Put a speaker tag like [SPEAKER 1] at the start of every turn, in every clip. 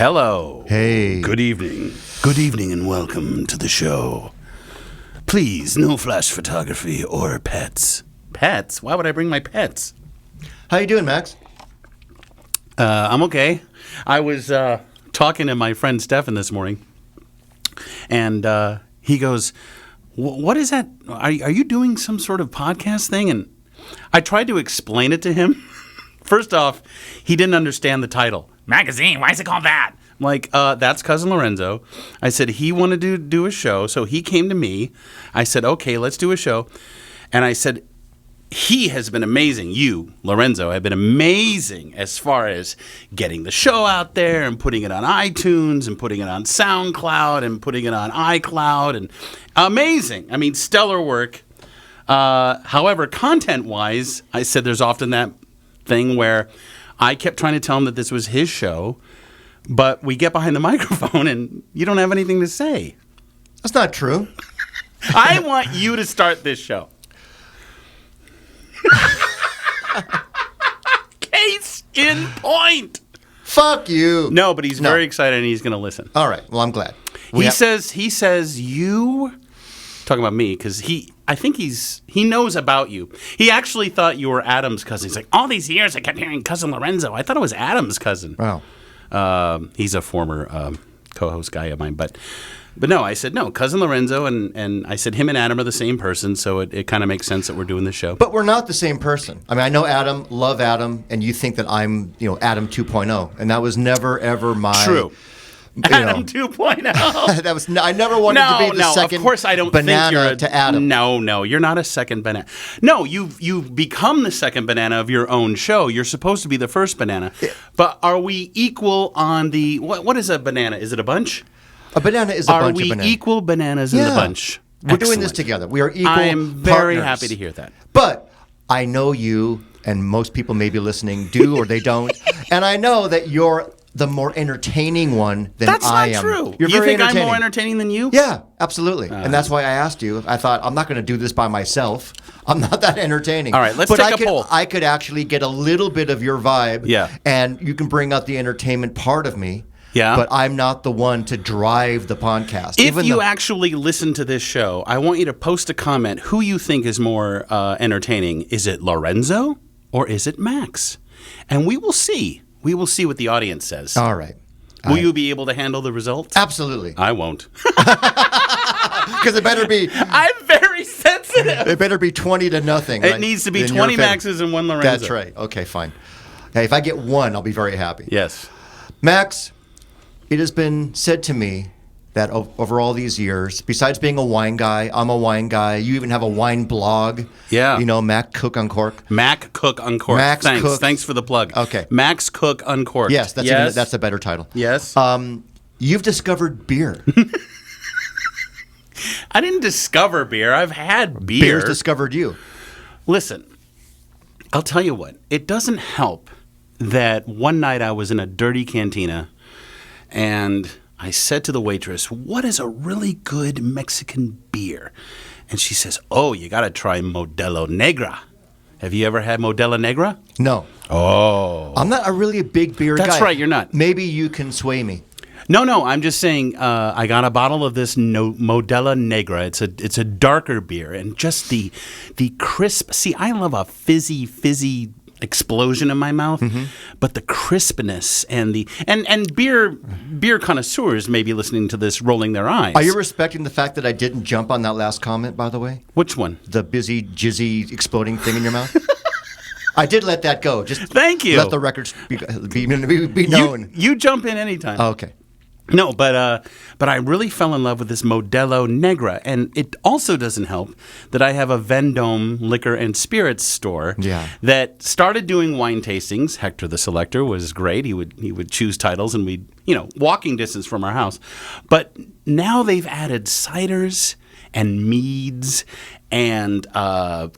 [SPEAKER 1] Hello.
[SPEAKER 2] Hey.
[SPEAKER 1] Good evening. Good evening and welcome to the show. Please, no flash photography or pets. Pets? Why would I bring my pets?
[SPEAKER 2] How you doing, Max?
[SPEAKER 1] I'm okay. I was talking to my friend Stefan this morning, and he goes, what is that? Are you doing some sort of podcast thing? And I tried to explain it to him. First off, he didn't understand the title. Magazine, why is it called that? I'm like, that's Cousin Lorenzo. I said he wanted to do a show, so he came to me. I said, okay, let's do a show. And I said, he has been amazing. You, Lorenzo, have been amazing as far as getting the show out there and putting it on iTunes and putting it on Soundcloud and putting it on iCloud. And amazing. I mean, stellar work. However, content-wise, I said there's often that thing where I kept trying to tell him that this was his show, but we get behind the microphone and you don't have anything to say.
[SPEAKER 2] That's not true.
[SPEAKER 1] I want you to start this show. Case in point.
[SPEAKER 2] Fuck you.
[SPEAKER 1] No, but he's very excited and he's going to listen.
[SPEAKER 2] All right. Well, I'm glad.
[SPEAKER 1] He says you talking about me because I think he knows about you. He actually thought you were Adam's cousin. He's like, all these years I kept hearing Cousin Lorenzo. I thought it was Adam's cousin.
[SPEAKER 2] Wow.
[SPEAKER 1] He's a former co-host guy of mine, but no, I said no, Cousin Lorenzo, and I said him and Adam are the same person, so it kind of makes sense that we're doing this show.
[SPEAKER 2] But we're not the same person. I mean, I know Adam, love Adam, and you think that I'm, Adam 2.0, and that was never ever my
[SPEAKER 1] True. Adam 2.0.
[SPEAKER 2] That was I never wanted to be the second.
[SPEAKER 1] Of course, I don't
[SPEAKER 2] banana
[SPEAKER 1] think you're
[SPEAKER 2] to Adam.
[SPEAKER 1] No, you're not a second banana. No, you've become the second banana of your own show. You're supposed to be the first banana. But are we equal on the what is a banana? Is it a bunch?
[SPEAKER 2] A banana is a bunch of bananas.
[SPEAKER 1] Are we equal bananas in the bunch?
[SPEAKER 2] We're doing this together. We are equal
[SPEAKER 1] I am very
[SPEAKER 2] partners.
[SPEAKER 1] happy to hear that.
[SPEAKER 2] But I know you, and most people may be listening do or they don't, and I know that you're the more entertaining one than I am.
[SPEAKER 1] That's not true.
[SPEAKER 2] You're
[SPEAKER 1] you
[SPEAKER 2] very
[SPEAKER 1] think I'm
[SPEAKER 2] entertaining.
[SPEAKER 1] more entertaining than you?
[SPEAKER 2] Yeah, absolutely. And that's why I asked you. I thought, I'm not going to do this by myself. I'm not that entertaining.
[SPEAKER 1] All right, let's take a poll.
[SPEAKER 2] I could actually get a little bit of your vibe.
[SPEAKER 1] Yeah.
[SPEAKER 2] And you can bring out the entertainment part of me.
[SPEAKER 1] Yeah.
[SPEAKER 2] But I'm not the one to drive the podcast.
[SPEAKER 1] If you actually listen to this show, I want you to post a comment who you think is more entertaining. Is it Lorenzo or is it Max? And we will see. We will see what the audience says.
[SPEAKER 2] All right.
[SPEAKER 1] Will you be able to handle the results?
[SPEAKER 2] Absolutely.
[SPEAKER 1] I won't.
[SPEAKER 2] Because it better be...
[SPEAKER 1] I'm very sensitive.
[SPEAKER 2] It better be 20-0.
[SPEAKER 1] It needs to be 20 Maxes and 1 Lorenzo.
[SPEAKER 2] That's right. Okay, fine. Hey, if I get one, I'll be very happy.
[SPEAKER 1] Yes.
[SPEAKER 2] Max, it has been said to me that over all these years, besides being a wine guy, I'm a wine guy. You even have a wine blog.
[SPEAKER 1] Yeah.
[SPEAKER 2] Mac Cook Uncork.
[SPEAKER 1] Mac Cook Uncork.
[SPEAKER 2] Max
[SPEAKER 1] Thanks.
[SPEAKER 2] Cook.
[SPEAKER 1] Thanks for the plug.
[SPEAKER 2] Okay.
[SPEAKER 1] Max Cook Uncork.
[SPEAKER 2] Yes, that's a better title.
[SPEAKER 1] Yes.
[SPEAKER 2] You've discovered beer.
[SPEAKER 1] I didn't discover beer. I've had beer.
[SPEAKER 2] Beer's discovered you.
[SPEAKER 1] Listen, I'll tell you what. It doesn't help that one night I was in a dirty cantina and I said to the waitress, what is a really good Mexican beer? And she says, oh, you got to try Modelo Negra. Have you ever had Modelo Negra?
[SPEAKER 2] No.
[SPEAKER 1] Oh.
[SPEAKER 2] I'm not really a big beer guy.
[SPEAKER 1] That's right, you're not.
[SPEAKER 2] Maybe you can sway me.
[SPEAKER 1] No, I'm just saying I got a bottle of this Modelo Negra. It's a darker beer, and just the crisp. See, I love a fizzy explosion in my mouth, but the crispness and the and beer connoisseurs may be listening to this rolling their eyes.
[SPEAKER 2] Are you respecting the fact that I didn't jump on that last comment, by the way?
[SPEAKER 1] Which one?
[SPEAKER 2] The busy, jizzy, exploding thing in your mouth? I did let that go. Just
[SPEAKER 1] thank you.
[SPEAKER 2] Let the records be known.
[SPEAKER 1] You jump in anytime.
[SPEAKER 2] Oh, okay.
[SPEAKER 1] No, but I really fell in love with this Modelo Negra, and it also doesn't help that I have a Vendome liquor and spirits store that started doing wine tastings. Hector the Selector was great. He would choose titles, and we'd walking distance from our house. But now they've added ciders and meads and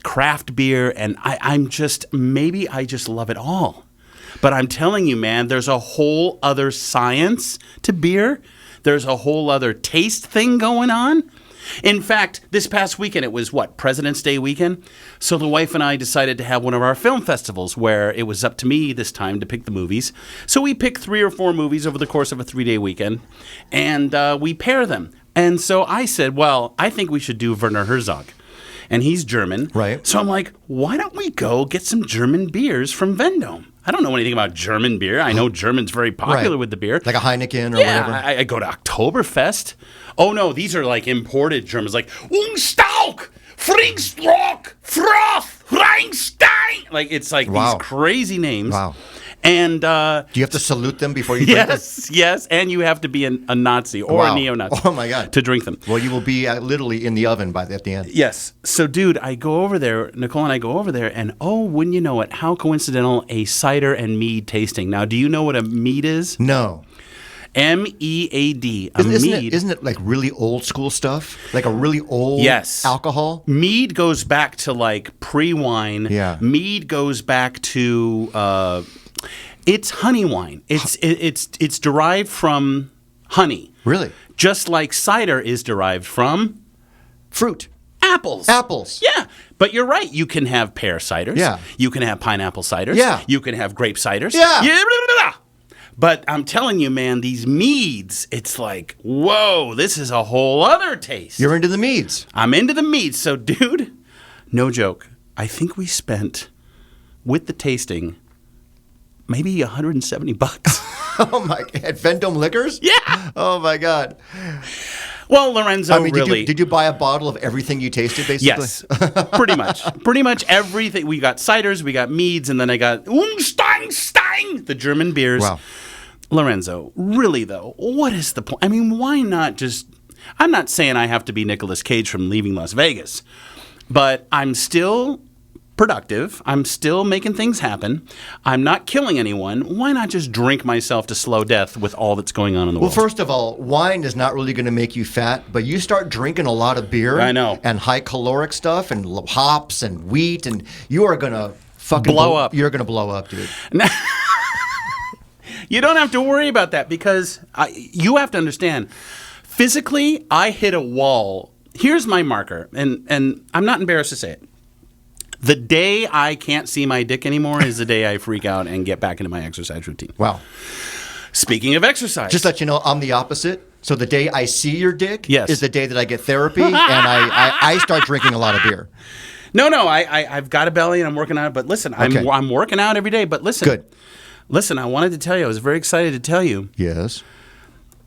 [SPEAKER 1] craft beer, and I just love it all. But I'm telling you, man, there's a whole other science to beer. There's a whole other taste thing going on. In fact, this past weekend, it was President's Day weekend? So the wife and I decided to have one of our film festivals where it was up to me this time to pick the movies. So we picked 3 or 4 movies over the course of a 3-day weekend, and we pair them. And so I said, well, I think we should do Werner Herzog. And he's German.
[SPEAKER 2] Right.
[SPEAKER 1] So I'm like, why don't we go get some German beers from Vendome? I don't know anything about German beer. I know German's very popular with the beer.
[SPEAKER 2] Like a Heineken or
[SPEAKER 1] yeah,
[SPEAKER 2] whatever.
[SPEAKER 1] I go to Oktoberfest. Oh, no, these are like imported Germans, like Ungstauk, Fringstrock, Froth, Reinstein. Like, it's like these crazy names.
[SPEAKER 2] Wow.
[SPEAKER 1] And
[SPEAKER 2] do you have to salute them before you drink them?
[SPEAKER 1] Yes, and you have to be a Nazi or a neo-Nazi.
[SPEAKER 2] Oh my God,
[SPEAKER 1] to drink them.
[SPEAKER 2] Well, you will be literally in the oven at the end.
[SPEAKER 1] Yes. So, dude, I go over there. Nicole and I go over there, and wouldn't you know it? How coincidental! A cider and mead tasting. Now, do you know what a mead is?
[SPEAKER 2] No.
[SPEAKER 1] MEAD.
[SPEAKER 2] Isn't it like really old school stuff? Like a really old alcohol?
[SPEAKER 1] Mead goes back to like pre-wine.
[SPEAKER 2] Yeah.
[SPEAKER 1] Mead goes back to it's honey wine. It's derived from honey.
[SPEAKER 2] Really?
[SPEAKER 1] Just like cider is derived from
[SPEAKER 2] fruit.
[SPEAKER 1] Apples. Yeah. But you're right. You can have pear ciders.
[SPEAKER 2] Yeah.
[SPEAKER 1] You can have pineapple ciders.
[SPEAKER 2] Yeah.
[SPEAKER 1] You can have grape ciders.
[SPEAKER 2] Yeah.
[SPEAKER 1] Blah, blah, blah. But I'm telling you, man, these meads, it's like, whoa, this is a whole other taste.
[SPEAKER 2] You're into the meads.
[SPEAKER 1] I'm into the meads. So, dude, no joke. I think we spent, with the tasting, maybe $170.
[SPEAKER 2] Oh, my God. At Vendome Liquors?
[SPEAKER 1] Yeah.
[SPEAKER 2] Oh, my God.
[SPEAKER 1] Well, Lorenzo, really.
[SPEAKER 2] Did you buy a bottle of everything you tasted, basically?
[SPEAKER 1] Yes, pretty much. Pretty much everything. We got ciders, we got meads, and then I got Stein, the German beers.
[SPEAKER 2] Wow.
[SPEAKER 1] Lorenzo, really, though, what is the point? I mean, why not just... I'm not saying I have to be Nicolas Cage from Leaving Las Vegas, but I'm still productive. I'm still making things happen. I'm not killing anyone. Why not just drink myself to slow death with all that's going on in the world?
[SPEAKER 2] Well, first of all, wine is not really going to make you fat, but you start drinking a lot of beer.
[SPEAKER 1] I know.
[SPEAKER 2] And high caloric stuff and hops and wheat, and you are going to fucking
[SPEAKER 1] blow up.
[SPEAKER 2] You're going to blow up, dude.
[SPEAKER 1] You don't have to worry about that because you have to understand, physically, I hit a wall. Here's my marker, and I'm not embarrassed to say it. The day I can't see my dick anymore is the day I freak out and get back into my exercise routine.
[SPEAKER 2] Wow.
[SPEAKER 1] Speaking of exercise.
[SPEAKER 2] Just let you know, I'm the opposite. So the day I see your dick is the day that I get therapy, and I start drinking a lot of beer.
[SPEAKER 1] No, I've got a belly and I'm working on it. But listen, I'm working out every day. But listen.
[SPEAKER 2] Good.
[SPEAKER 1] Listen, I wanted to tell you, I was very excited to tell you.
[SPEAKER 2] Yes.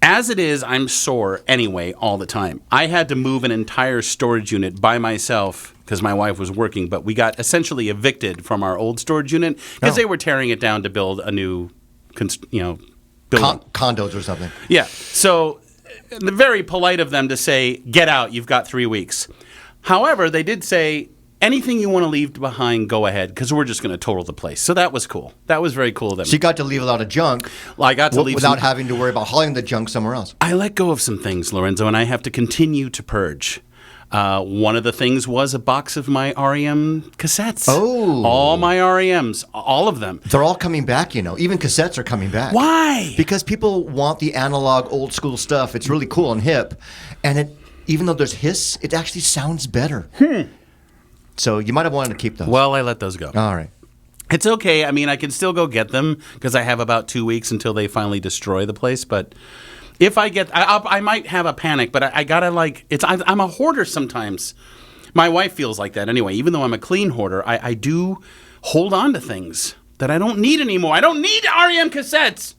[SPEAKER 1] As it is, I'm sore anyway all the time. I had to move an entire storage unit by myself because my wife was working, but we got essentially evicted from our old storage unit because they were tearing it down to build a new, building.
[SPEAKER 2] Condos or something.
[SPEAKER 1] Yeah. So very polite of them to say, get out, you've got 3 weeks. However, they did say, anything you want to leave behind, go ahead, because we're just going to total the place. So that was cool. That was very cool of them.
[SPEAKER 2] So you got to leave a lot of junk.
[SPEAKER 1] Well, I got to leave
[SPEAKER 2] without having to worry about hauling the junk somewhere else.
[SPEAKER 1] I let go of some things, Lorenzo, and I have to continue to purge. One of the things was a box of my REM cassettes.
[SPEAKER 2] Oh.
[SPEAKER 1] All my REMs, all of them.
[SPEAKER 2] They're all coming back, Even cassettes are coming back.
[SPEAKER 1] Why?
[SPEAKER 2] Because people want the analog, old school stuff. It's really cool and hip. And even though there's hiss, it actually sounds better. So you might have wanted to keep those.
[SPEAKER 1] Well, I let those go.
[SPEAKER 2] All right.
[SPEAKER 1] It's okay. I mean, I can still go get them because I have about 2 weeks until they finally destroy the place. But if I get, I might have a panic. But I gotta I'm a hoarder sometimes. My wife feels like that anyway. Even though I'm a clean hoarder, I do hold on to things that I don't need anymore. I don't need REM cassettes.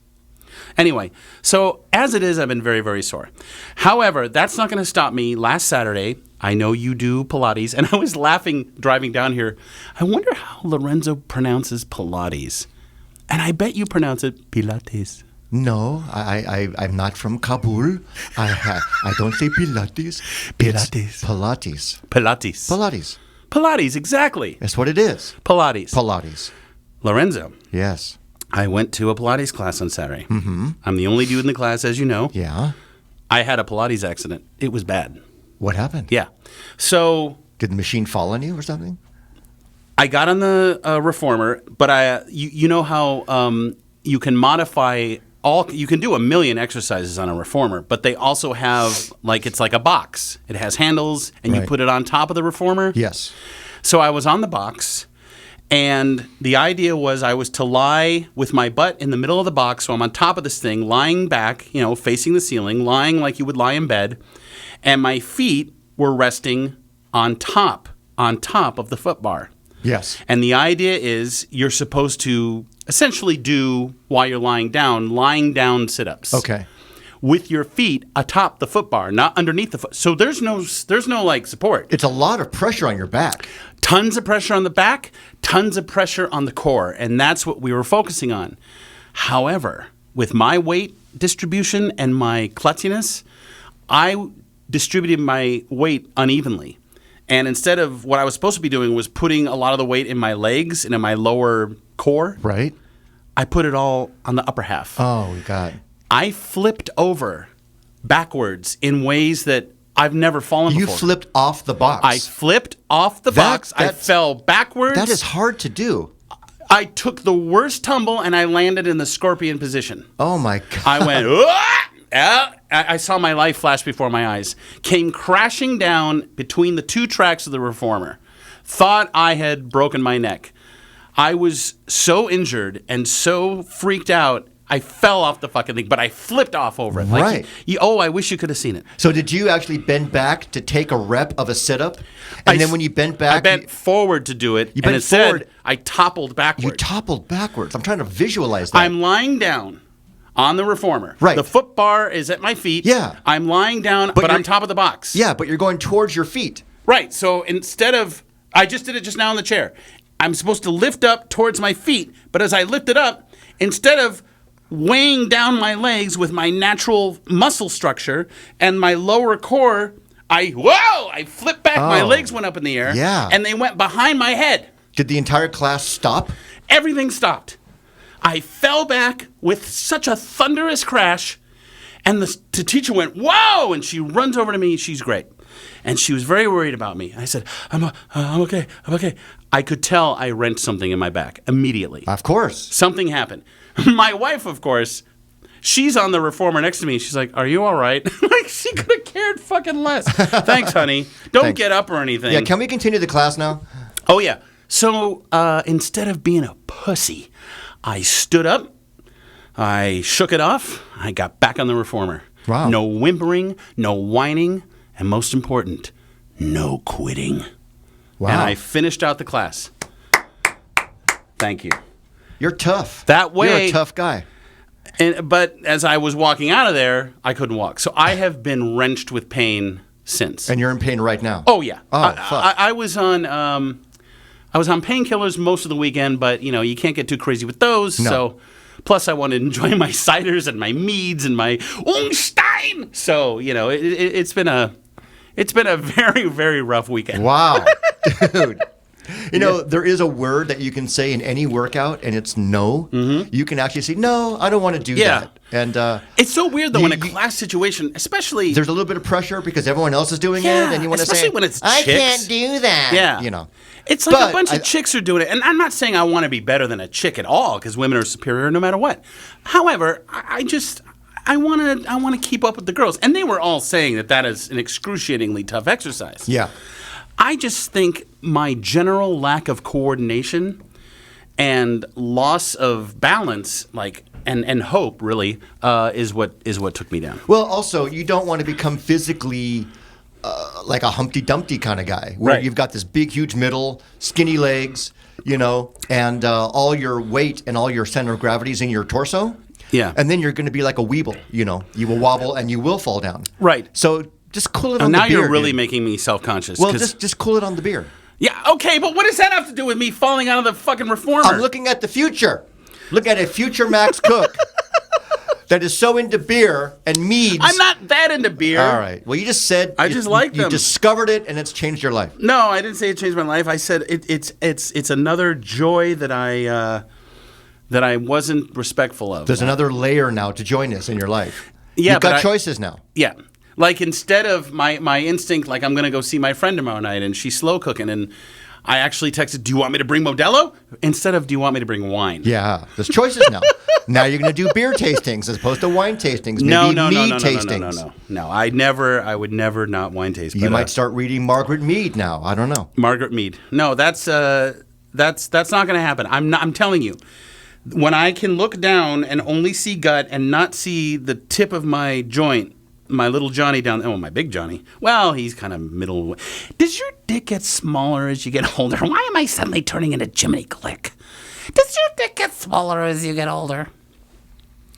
[SPEAKER 1] Anyway, so as it is, I've been very, very sore. However, that's not going to stop me. Last Saturday, I know you do Pilates, and I was laughing driving down here. I wonder how Lorenzo pronounces Pilates. And I bet you pronounce it Pilates.
[SPEAKER 2] No, I'm not from Kabul. I don't say Pilates.
[SPEAKER 1] Pilates.
[SPEAKER 2] Pilates.
[SPEAKER 1] Pilates.
[SPEAKER 2] Pilates.
[SPEAKER 1] Pilates, exactly.
[SPEAKER 2] That's what it is.
[SPEAKER 1] Pilates.
[SPEAKER 2] Pilates.
[SPEAKER 1] Lorenzo.
[SPEAKER 2] Yes.
[SPEAKER 1] I went to a Pilates class on Saturday.
[SPEAKER 2] Mm-hmm.
[SPEAKER 1] I'm the only dude in the class, as you know.
[SPEAKER 2] Yeah.
[SPEAKER 1] I had a Pilates accident. It was bad.
[SPEAKER 2] What happened?
[SPEAKER 1] Yeah. So...
[SPEAKER 2] Did the machine fall on you or something?
[SPEAKER 1] I got on the reformer, but you know how you can modify you can do a million exercises on a reformer, but they also have it's like a box. It has handles, and you
[SPEAKER 2] Right.
[SPEAKER 1] put it on top of the reformer.
[SPEAKER 2] Yes.
[SPEAKER 1] So I was on the box, and the idea was I was to lie with my butt in the middle of the box, so I'm on top of this thing, lying back, facing the ceiling, lying like you would lie in bed, and my feet were resting on top of the foot bar.
[SPEAKER 2] Yes.
[SPEAKER 1] And the idea is you're supposed to essentially do, while you're lying down sit-ups.
[SPEAKER 2] Okay.
[SPEAKER 1] With your feet atop the foot bar, not underneath the foot. So there's no support.
[SPEAKER 2] It's a lot of pressure on your back.
[SPEAKER 1] Tons of pressure on the back, tons of pressure on the core, and that's what we were focusing on. However, with my weight distribution and my klutziness, I distributed my weight unevenly. And instead of what I was supposed to be doing was putting a lot of the weight in my legs and in my lower core,
[SPEAKER 2] Right.
[SPEAKER 1] I put it all on the upper half.
[SPEAKER 2] Oh, God.
[SPEAKER 1] I flipped over backwards in ways that I've never fallen
[SPEAKER 2] You
[SPEAKER 1] before.
[SPEAKER 2] flipped off the box.
[SPEAKER 1] I flipped off the box. I fell backwards.
[SPEAKER 2] That is hard to do.
[SPEAKER 1] I took the worst tumble and I landed in the scorpion position.
[SPEAKER 2] Oh, my God.
[SPEAKER 1] I went, "Ah!" I saw my life flash before my eyes. Came crashing down between the two tracks of the reformer. Thought I had broken my neck. I was so injured and so freaked out, I fell off the fucking thing, but I flipped off over it.
[SPEAKER 2] Right.
[SPEAKER 1] I wish you could have seen it.
[SPEAKER 2] So did you actually bend back to take a rep of a sit-up? And then when you bent back...
[SPEAKER 1] I bent forward to do it,
[SPEAKER 2] You
[SPEAKER 1] and
[SPEAKER 2] bent
[SPEAKER 1] instead,
[SPEAKER 2] forward.
[SPEAKER 1] I toppled backwards.
[SPEAKER 2] You toppled backwards. I'm trying to visualize that.
[SPEAKER 1] I'm lying down on the reformer.
[SPEAKER 2] Right.
[SPEAKER 1] The foot bar is at my feet.
[SPEAKER 2] Yeah.
[SPEAKER 1] I'm lying down, but I'm top of the box.
[SPEAKER 2] Yeah, but you're going towards your feet.
[SPEAKER 1] Right. So instead of, I just did it just now in the chair. I'm supposed to lift up towards my feet, but as I lifted up, instead of weighing down my legs with my natural muscle structure and my lower core, I flipped back. My legs went up in the air.
[SPEAKER 2] Yeah.
[SPEAKER 1] And they went behind my head.
[SPEAKER 2] Did the entire class stop?
[SPEAKER 1] Everything stopped. I fell back with such a thunderous crash, and the teacher went, "Whoa!" And she runs over to me. She's great. And she was very worried about me. I said, I'm okay. I'm okay. I could tell I rent something in my back immediately.
[SPEAKER 2] Of course.
[SPEAKER 1] Something happened. My wife, of course, she's on the reformer next to me. She's like, "Are you all right?" Like, she could have cared fucking less. Thanks, honey. Don't
[SPEAKER 2] Thanks.
[SPEAKER 1] get up or anything.
[SPEAKER 2] Yeah, can we continue the class now?
[SPEAKER 1] Oh, yeah. So instead of being a pussy, I stood up, I shook it off, I got back on the reformer.
[SPEAKER 2] Wow.
[SPEAKER 1] No whimpering, no whining, and most important, no quitting.
[SPEAKER 2] Wow.
[SPEAKER 1] And I finished out the class. Thank you.
[SPEAKER 2] You're tough.
[SPEAKER 1] That way-
[SPEAKER 2] You're a tough guy.
[SPEAKER 1] But as I was walking out of there, I couldn't walk. So I have been wrenched with pain since.
[SPEAKER 2] And you're in pain right now.
[SPEAKER 1] Oh, yeah.
[SPEAKER 2] Oh, fuck.
[SPEAKER 1] I was on painkillers most of the weekend, but you can't get too crazy with those.
[SPEAKER 2] No.
[SPEAKER 1] So, plus I want to enjoy my ciders and my meads and my Ungstein. So it's been a very, very rough weekend.
[SPEAKER 2] Wow. Dude. There is a word that you can say in any workout, and it's no. Mm-hmm. You can actually say, "No, I don't want to do that." And
[SPEAKER 1] it's so weird though in a class situation, especially
[SPEAKER 2] there's a little bit of pressure because everyone else is doing it, and you want to say,
[SPEAKER 1] especially when it's
[SPEAKER 2] "I
[SPEAKER 1] chicks.
[SPEAKER 2] can't do that."
[SPEAKER 1] Yeah. It's like
[SPEAKER 2] But
[SPEAKER 1] a bunch of chicks are doing it. And I'm not saying I want to be better than a chick at all, because women are superior no matter what. However, I want to keep up with the girls. And they were all saying that is an excruciatingly tough exercise.
[SPEAKER 2] Yeah.
[SPEAKER 1] I just think my general lack of coordination and loss of balance, and hope, really, is what took me down.
[SPEAKER 2] Well, also, you don't want to become physically like a Humpty Dumpty kind of guy, where
[SPEAKER 1] Right.
[SPEAKER 2] you've got this big, huge middle, skinny legs, and all your weight and all your center of gravity is in your torso.
[SPEAKER 1] Yeah.
[SPEAKER 2] And then you're going to be like a weeble, You will wobble and you will fall down.
[SPEAKER 1] Right.
[SPEAKER 2] So just cool it on
[SPEAKER 1] And
[SPEAKER 2] the
[SPEAKER 1] now
[SPEAKER 2] beer.
[SPEAKER 1] you're really
[SPEAKER 2] dude.
[SPEAKER 1] making me self-conscious.
[SPEAKER 2] Well,
[SPEAKER 1] 'cause-
[SPEAKER 2] just cool it on the beer.
[SPEAKER 1] yeah, okay, but what does that have to do with me falling out of the fucking reformer?
[SPEAKER 2] I'm looking at the future. Look at a future Max Koch that is so into beer and meads.
[SPEAKER 1] I'm not that into beer.
[SPEAKER 2] All right. Well, you just said
[SPEAKER 1] I just like
[SPEAKER 2] you
[SPEAKER 1] them.
[SPEAKER 2] discovered it and it's changed your life.
[SPEAKER 1] No, I didn't say it changed my life. I said it's another joy that I wasn't respectful of.
[SPEAKER 2] There's another layer now to join us in your life.
[SPEAKER 1] Yeah,
[SPEAKER 2] You've got
[SPEAKER 1] but
[SPEAKER 2] choices now.
[SPEAKER 1] Yeah. Like instead of my instinct, like I'm going to go see my friend tomorrow night and she's slow cooking, and I actually texted, do you want me to bring Modelo? Instead of, do you want me to bring wine?
[SPEAKER 2] Yeah, there's choices now. Now you're going to do beer tastings as opposed to wine tastings. Maybe mead tastings.
[SPEAKER 1] No. I would never not wine taste.
[SPEAKER 2] You might start reading Margaret Mead now. I don't know.
[SPEAKER 1] Margaret Mead. No, that's not going to happen. I'm telling you. When I can look down and only see gut and not see the tip of my joint, my little Johnny down, my big Johnny. Well, he's kind of middle. Does your dick get smaller as you get older? Why am I suddenly turning into Jiminy Glick? Does your dick get smaller as you get older?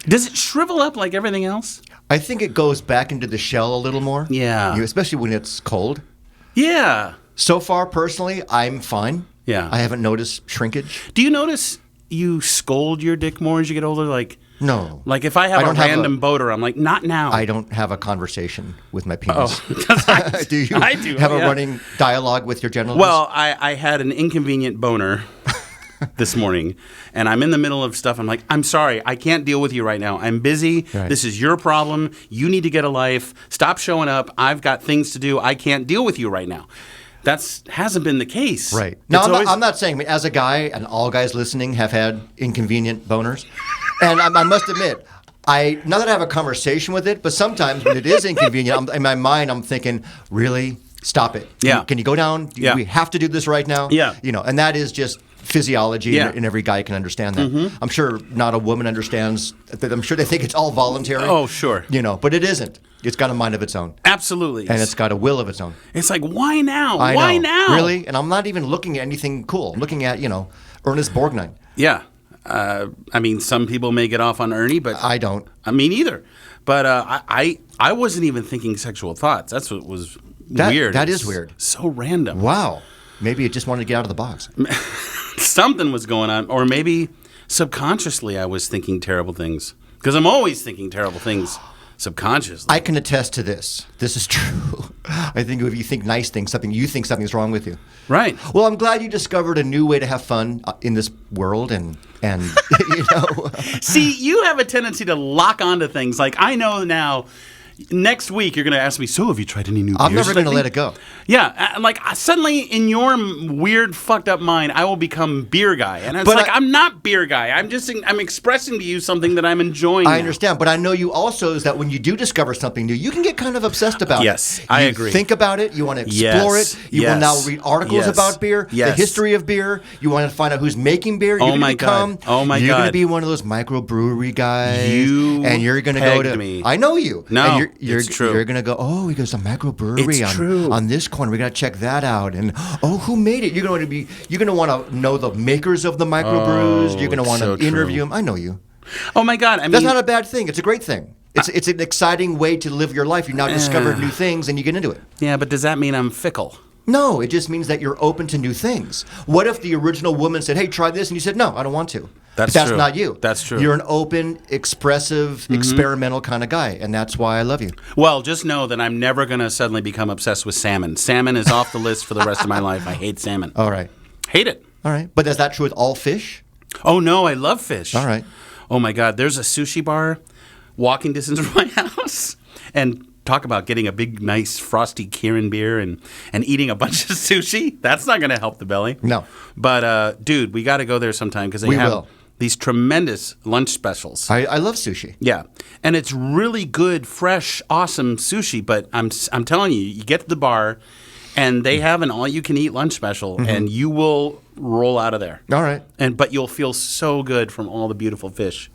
[SPEAKER 1] Does it shrivel up like everything else?
[SPEAKER 2] I think it goes back into the shell a little more.
[SPEAKER 1] Yeah.
[SPEAKER 2] Especially when it's cold.
[SPEAKER 1] Yeah.
[SPEAKER 2] So far, personally, I'm fine.
[SPEAKER 1] Yeah.
[SPEAKER 2] I haven't noticed shrinkage.
[SPEAKER 1] Do you notice you scold your dick more as you get older? Like,
[SPEAKER 2] no.
[SPEAKER 1] Like if I have a random boater, I'm like, not now.
[SPEAKER 2] I don't have a conversation with my penis.
[SPEAKER 1] Oh,
[SPEAKER 2] do you
[SPEAKER 1] I do
[SPEAKER 2] have a running dialogue with your genitals?
[SPEAKER 1] Well, I had an inconvenient boner this morning, and I'm in the middle of stuff. I'm like, I'm sorry, I can't deal with you right now. I'm busy. Right. This is your problem. You need to get a life. Stop showing up. I've got things to do. I can't deal with you right now. That hasn't been the case.
[SPEAKER 2] Right. Now, I'm not saying, as a guy, and all guys listening have had inconvenient boners, and I must admit, not that I have a conversation with it, but sometimes when it is inconvenient, in my mind, I'm thinking, really? Stop it.
[SPEAKER 1] Yeah.
[SPEAKER 2] Can you go down?
[SPEAKER 1] Yeah.
[SPEAKER 2] We have to do this right now?
[SPEAKER 1] Yeah.
[SPEAKER 2] And that is just physiology, and every guy can understand that.
[SPEAKER 1] Mm-hmm.
[SPEAKER 2] I'm sure not a woman understands that. I'm sure they think it's all voluntary.
[SPEAKER 1] Oh, sure.
[SPEAKER 2] But it isn't. It's got a mind of its own.
[SPEAKER 1] Absolutely.
[SPEAKER 2] And it's got a will of its own.
[SPEAKER 1] It's like, why now?
[SPEAKER 2] Why
[SPEAKER 1] now?
[SPEAKER 2] Really? And I'm not even looking at anything cool. I'm looking at, Ernest Borgnine.
[SPEAKER 1] Yeah. I mean, some people may get off on Ernie, but
[SPEAKER 2] I don't.
[SPEAKER 1] Me neither. But I wasn't even thinking sexual thoughts. That's what was weird.
[SPEAKER 2] That is weird.
[SPEAKER 1] So random.
[SPEAKER 2] Wow. Maybe it just wanted to get out of the box.
[SPEAKER 1] Something was going on. Or maybe subconsciously I was thinking terrible things. Because I'm always thinking terrible things subconsciously.
[SPEAKER 2] I can attest to this. This is true. I think if you think nice things, you think something's wrong with you.
[SPEAKER 1] Right.
[SPEAKER 2] Well, I'm glad you discovered a new way to have fun in this world and
[SPEAKER 1] See, you have a tendency to lock onto things. Like, I know now, next week you're going to ask me, so have you tried any new beers?
[SPEAKER 2] I'm never going to let it go.
[SPEAKER 1] Yeah, suddenly in your weird, fucked up mind, I will become beer guy. And I'm not beer guy. I'm expressing to you something that I'm enjoying.
[SPEAKER 2] I understand, but I know you also is that when you do discover something new, you can get kind of obsessed about it.
[SPEAKER 1] Yes, I agree.
[SPEAKER 2] Think about it. You want to explore it. You will now read articles about beer, the history of beer. You want to find out who's making beer. You're going to You're going to be one of those microbrewery guys. And you're going to go to
[SPEAKER 1] me.
[SPEAKER 2] I know you.
[SPEAKER 1] No.
[SPEAKER 2] It's true. You're going to go, he goes to microbrewery on this corner. We got to check that out. And, who made it? You're going to want to know the makers of the microbrews. You're going to want to interview them. I know you.
[SPEAKER 1] Oh, my God.
[SPEAKER 2] That's not a bad thing. It's a great thing. It's an exciting way to live your life. You now discovered new things and you get into it.
[SPEAKER 1] Yeah, but does that mean I'm fickle?
[SPEAKER 2] No, it just means that you're open to new things. What if the original woman said, hey, try this, and you said, no, I don't want to. That's
[SPEAKER 1] true.
[SPEAKER 2] Not you.
[SPEAKER 1] That's true.
[SPEAKER 2] You're an open, expressive, experimental kind of guy, and that's why I love you.
[SPEAKER 1] Well, just know that I'm never going to suddenly become obsessed with salmon. Salmon is off the list for the rest of my life. I hate salmon.
[SPEAKER 2] All right.
[SPEAKER 1] Hate it.
[SPEAKER 2] All right. But is that true with all fish?
[SPEAKER 1] Oh, no, I love fish.
[SPEAKER 2] All right.
[SPEAKER 1] Oh, my God. There's a sushi bar walking distance from my house, and talk about getting a big, nice, frosty Kirin beer and eating a bunch of sushi. That's not going to help the belly.
[SPEAKER 2] No.
[SPEAKER 1] But, dude, we got to go there sometime because they have these tremendous lunch specials.
[SPEAKER 2] I love sushi.
[SPEAKER 1] Yeah. And it's really good, fresh, awesome sushi. But I'm telling you, you get to the bar, and they have an all-you-can-eat lunch special, and you will roll out of there.
[SPEAKER 2] All right.
[SPEAKER 1] But you'll feel so good from all the beautiful fish.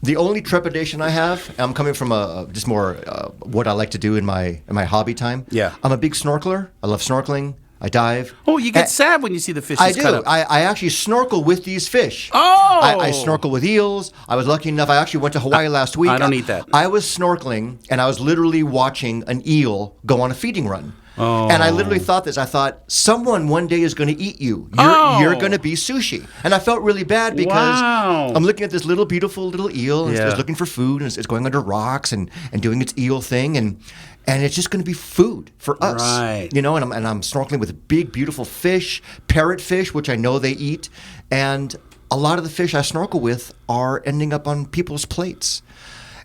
[SPEAKER 2] The only trepidation I have, I'm coming from just more what I like to do in my hobby time.
[SPEAKER 1] Yeah.
[SPEAKER 2] I'm a big snorkeler. I love snorkeling. I dive.
[SPEAKER 1] Oh, you get sad when you see the fish.
[SPEAKER 2] I do.
[SPEAKER 1] Cut up.
[SPEAKER 2] I actually snorkel with these fish.
[SPEAKER 1] Oh!
[SPEAKER 2] I snorkel with eels. I was lucky enough. I actually went to Hawaii last week.
[SPEAKER 1] I don't eat that.
[SPEAKER 2] I was snorkeling, and I was literally watching an eel go on a feeding run. Oh. And I literally thought this. I thought, someone one day is going to eat you. You're going to be sushi. And I felt really bad because I'm looking at this beautiful little eel. And it's looking for food. And it's going under rocks and doing its eel thing. And it's just going to be food for us.
[SPEAKER 1] Right.
[SPEAKER 2] And I'm snorkeling with big, beautiful fish, parrotfish, which I know they eat. And a lot of the fish I snorkel with are ending up on people's plates.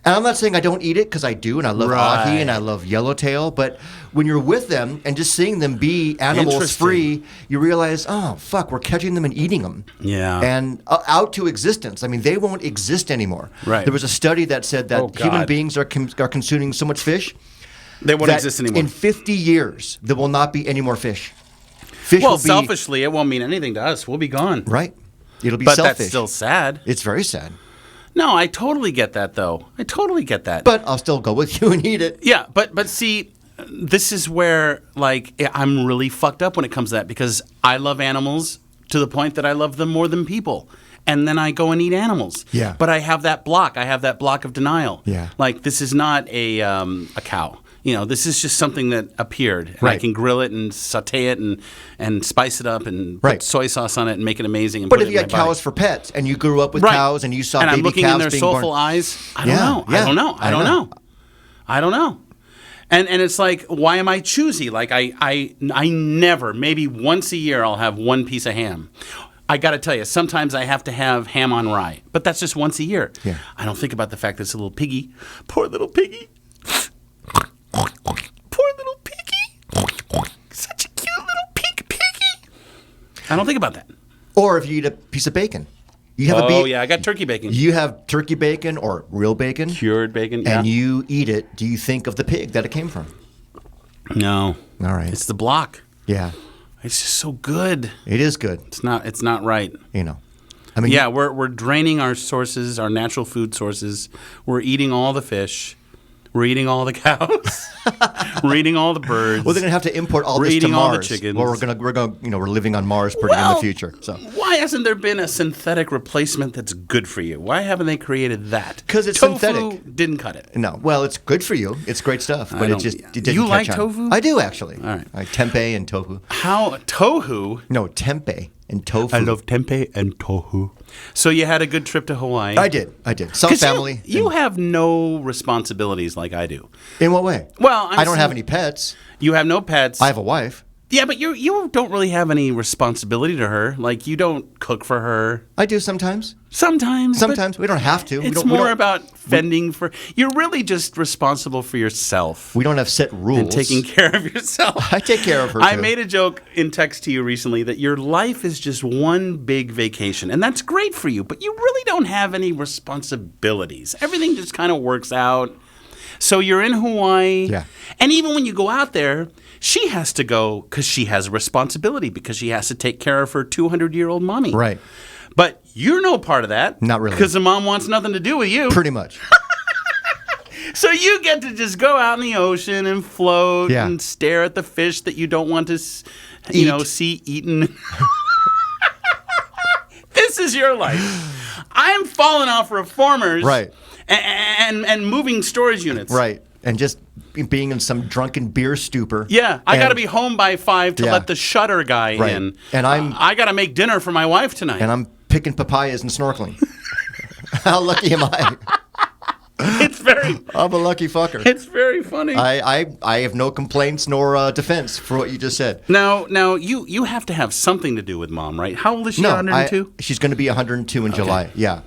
[SPEAKER 2] And I'm not saying I don't eat it, because I do, and I love ahi and I love yellowtail. But when you're with them and just seeing them be animals free, you realize, oh, fuck, we're catching them and eating them.
[SPEAKER 1] Yeah.
[SPEAKER 2] And out to existence. I mean, they won't exist anymore.
[SPEAKER 1] Right.
[SPEAKER 2] There was a study that said that human beings are consuming so much fish.
[SPEAKER 1] They won't exist anymore.
[SPEAKER 2] In 50 years, there will not be any more fish.
[SPEAKER 1] Selfishly, it won't mean anything to us. We'll be gone.
[SPEAKER 2] Right. It'll be
[SPEAKER 1] but
[SPEAKER 2] selfish.
[SPEAKER 1] That's still sad.
[SPEAKER 2] It's very sad.
[SPEAKER 1] No, I totally get that, though. I totally get that.
[SPEAKER 2] But I'll still go with you and eat it.
[SPEAKER 1] Yeah, but see, this is where, like, I'm really fucked up when it comes to that, because I love animals to the point that I love them more than people. And then I go and eat animals.
[SPEAKER 2] Yeah.
[SPEAKER 1] But I have that block. I have that block of denial.
[SPEAKER 2] Yeah.
[SPEAKER 1] Like, this is not a cow. You know, this is just something that appeared. And
[SPEAKER 2] Right.
[SPEAKER 1] I can grill it and saute it and spice it up and
[SPEAKER 2] Right.
[SPEAKER 1] put soy sauce on it and make it amazing. And
[SPEAKER 2] But
[SPEAKER 1] put
[SPEAKER 2] if
[SPEAKER 1] it
[SPEAKER 2] you
[SPEAKER 1] in
[SPEAKER 2] had
[SPEAKER 1] my body.
[SPEAKER 2] cows for pets and you grew up with
[SPEAKER 1] Right.
[SPEAKER 2] cows and you saw
[SPEAKER 1] and
[SPEAKER 2] baby
[SPEAKER 1] I'm looking
[SPEAKER 2] calves
[SPEAKER 1] in their
[SPEAKER 2] being
[SPEAKER 1] soulful
[SPEAKER 2] born.
[SPEAKER 1] eyes, I
[SPEAKER 2] Yeah,
[SPEAKER 1] don't know.
[SPEAKER 2] yeah.
[SPEAKER 1] I don't know.
[SPEAKER 2] I
[SPEAKER 1] I don't
[SPEAKER 2] know.
[SPEAKER 1] know. I don't know. And it's like, why am I choosy? Like I never, maybe once a year, I'll have one piece of ham. I got to tell you, sometimes I have to have ham on rye, but that's just once a year.
[SPEAKER 2] Yeah.
[SPEAKER 1] I don't think about the fact that it's a little piggy. Poor little piggy. Poor little piggy. Such a cute little piggy. I don't think about that.
[SPEAKER 2] Or if you eat a piece of bacon. You have
[SPEAKER 1] I got turkey bacon.
[SPEAKER 2] You have turkey bacon or real bacon.
[SPEAKER 1] Cured bacon, yeah.
[SPEAKER 2] And you eat it. Do you think of the pig that it came from?
[SPEAKER 1] No.
[SPEAKER 2] All right.
[SPEAKER 1] It's the block.
[SPEAKER 2] Yeah.
[SPEAKER 1] It's just so good.
[SPEAKER 2] It is good.
[SPEAKER 1] It's not right.
[SPEAKER 2] You know. I mean,
[SPEAKER 1] Yeah, we're draining our sources, our natural food sources. We're eating all the fish. We're eating all the cows. We're eating all the birds.
[SPEAKER 2] well, they're gonna have to import all
[SPEAKER 1] We're
[SPEAKER 2] this to
[SPEAKER 1] eating all the
[SPEAKER 2] Mars.
[SPEAKER 1] chickens.
[SPEAKER 2] Well, we're living on Mars pretty in the future. So
[SPEAKER 1] why hasn't there been a synthetic replacement that's good for you? Why haven't they created that?
[SPEAKER 2] 'Cause it's
[SPEAKER 1] Tofu
[SPEAKER 2] synthetic.
[SPEAKER 1] Didn't cut it.
[SPEAKER 2] no, well, it's good for you. It's great stuff, but it didn't
[SPEAKER 1] You
[SPEAKER 2] catch
[SPEAKER 1] like
[SPEAKER 2] on.
[SPEAKER 1] tofu?
[SPEAKER 2] I do actually.
[SPEAKER 1] All right.
[SPEAKER 2] I like tempeh and tofu.
[SPEAKER 1] How tohu?
[SPEAKER 2] No, tempeh and tofu.
[SPEAKER 1] I love tempeh and tohu. So you had a good trip to Hawaii.
[SPEAKER 2] I did. Some
[SPEAKER 1] 'Cause
[SPEAKER 2] family.
[SPEAKER 1] You have no responsibilities like I do.
[SPEAKER 2] In what way?
[SPEAKER 1] Well,
[SPEAKER 2] I don't have any pets.
[SPEAKER 1] You have no pets.
[SPEAKER 2] I have a wife.
[SPEAKER 1] Yeah, but you don't really have any responsibility to her. Like, you don't cook for her.
[SPEAKER 2] I do sometimes.
[SPEAKER 1] Sometimes. but
[SPEAKER 2] Sometimes we don't have to.
[SPEAKER 1] It's more about fending for. You're really just responsible for yourself
[SPEAKER 2] We don't have set rules.
[SPEAKER 1] and taking care of yourself.
[SPEAKER 2] I take care of her.
[SPEAKER 1] I
[SPEAKER 2] too.
[SPEAKER 1] made a joke in text to you recently that your life is just one big vacation, and that's great for you, but you really don't have any responsibilities. Everything just kind of works out. So you're in Hawaii,
[SPEAKER 2] Yeah.
[SPEAKER 1] and even when you go out there, she has to go because she has a responsibility because she has to take care of her 200-year-old mommy.
[SPEAKER 2] Right.
[SPEAKER 1] But you're no part of that.
[SPEAKER 2] Not really.
[SPEAKER 1] Because the mom wants nothing to do with you.
[SPEAKER 2] Pretty much.
[SPEAKER 1] So you get to just go out in the ocean and float
[SPEAKER 2] Yeah.
[SPEAKER 1] and stare at the fish that you don't want to,
[SPEAKER 2] Eat.
[SPEAKER 1] see eaten. This is your life. I'm falling off reformers.
[SPEAKER 2] Right.
[SPEAKER 1] And moving storage units.
[SPEAKER 2] Right. And just being in some drunken beer stupor.
[SPEAKER 1] Yeah, I got to
[SPEAKER 2] And-
[SPEAKER 1] be home by 5 to
[SPEAKER 2] Yeah.
[SPEAKER 1] let the shutter guy
[SPEAKER 2] Right.
[SPEAKER 1] in.
[SPEAKER 2] And
[SPEAKER 1] I got to make dinner for my wife tonight.
[SPEAKER 2] And I'm picking papayas and snorkeling. How lucky am I?
[SPEAKER 1] It's very,
[SPEAKER 2] I'm a lucky fucker.
[SPEAKER 1] it's very funny.
[SPEAKER 2] I have no complaints nor defense for what you just said.
[SPEAKER 1] Now, you have to have something to do with mom, right? How old is she? 102?
[SPEAKER 2] She's going to be 102 in July. Yeah.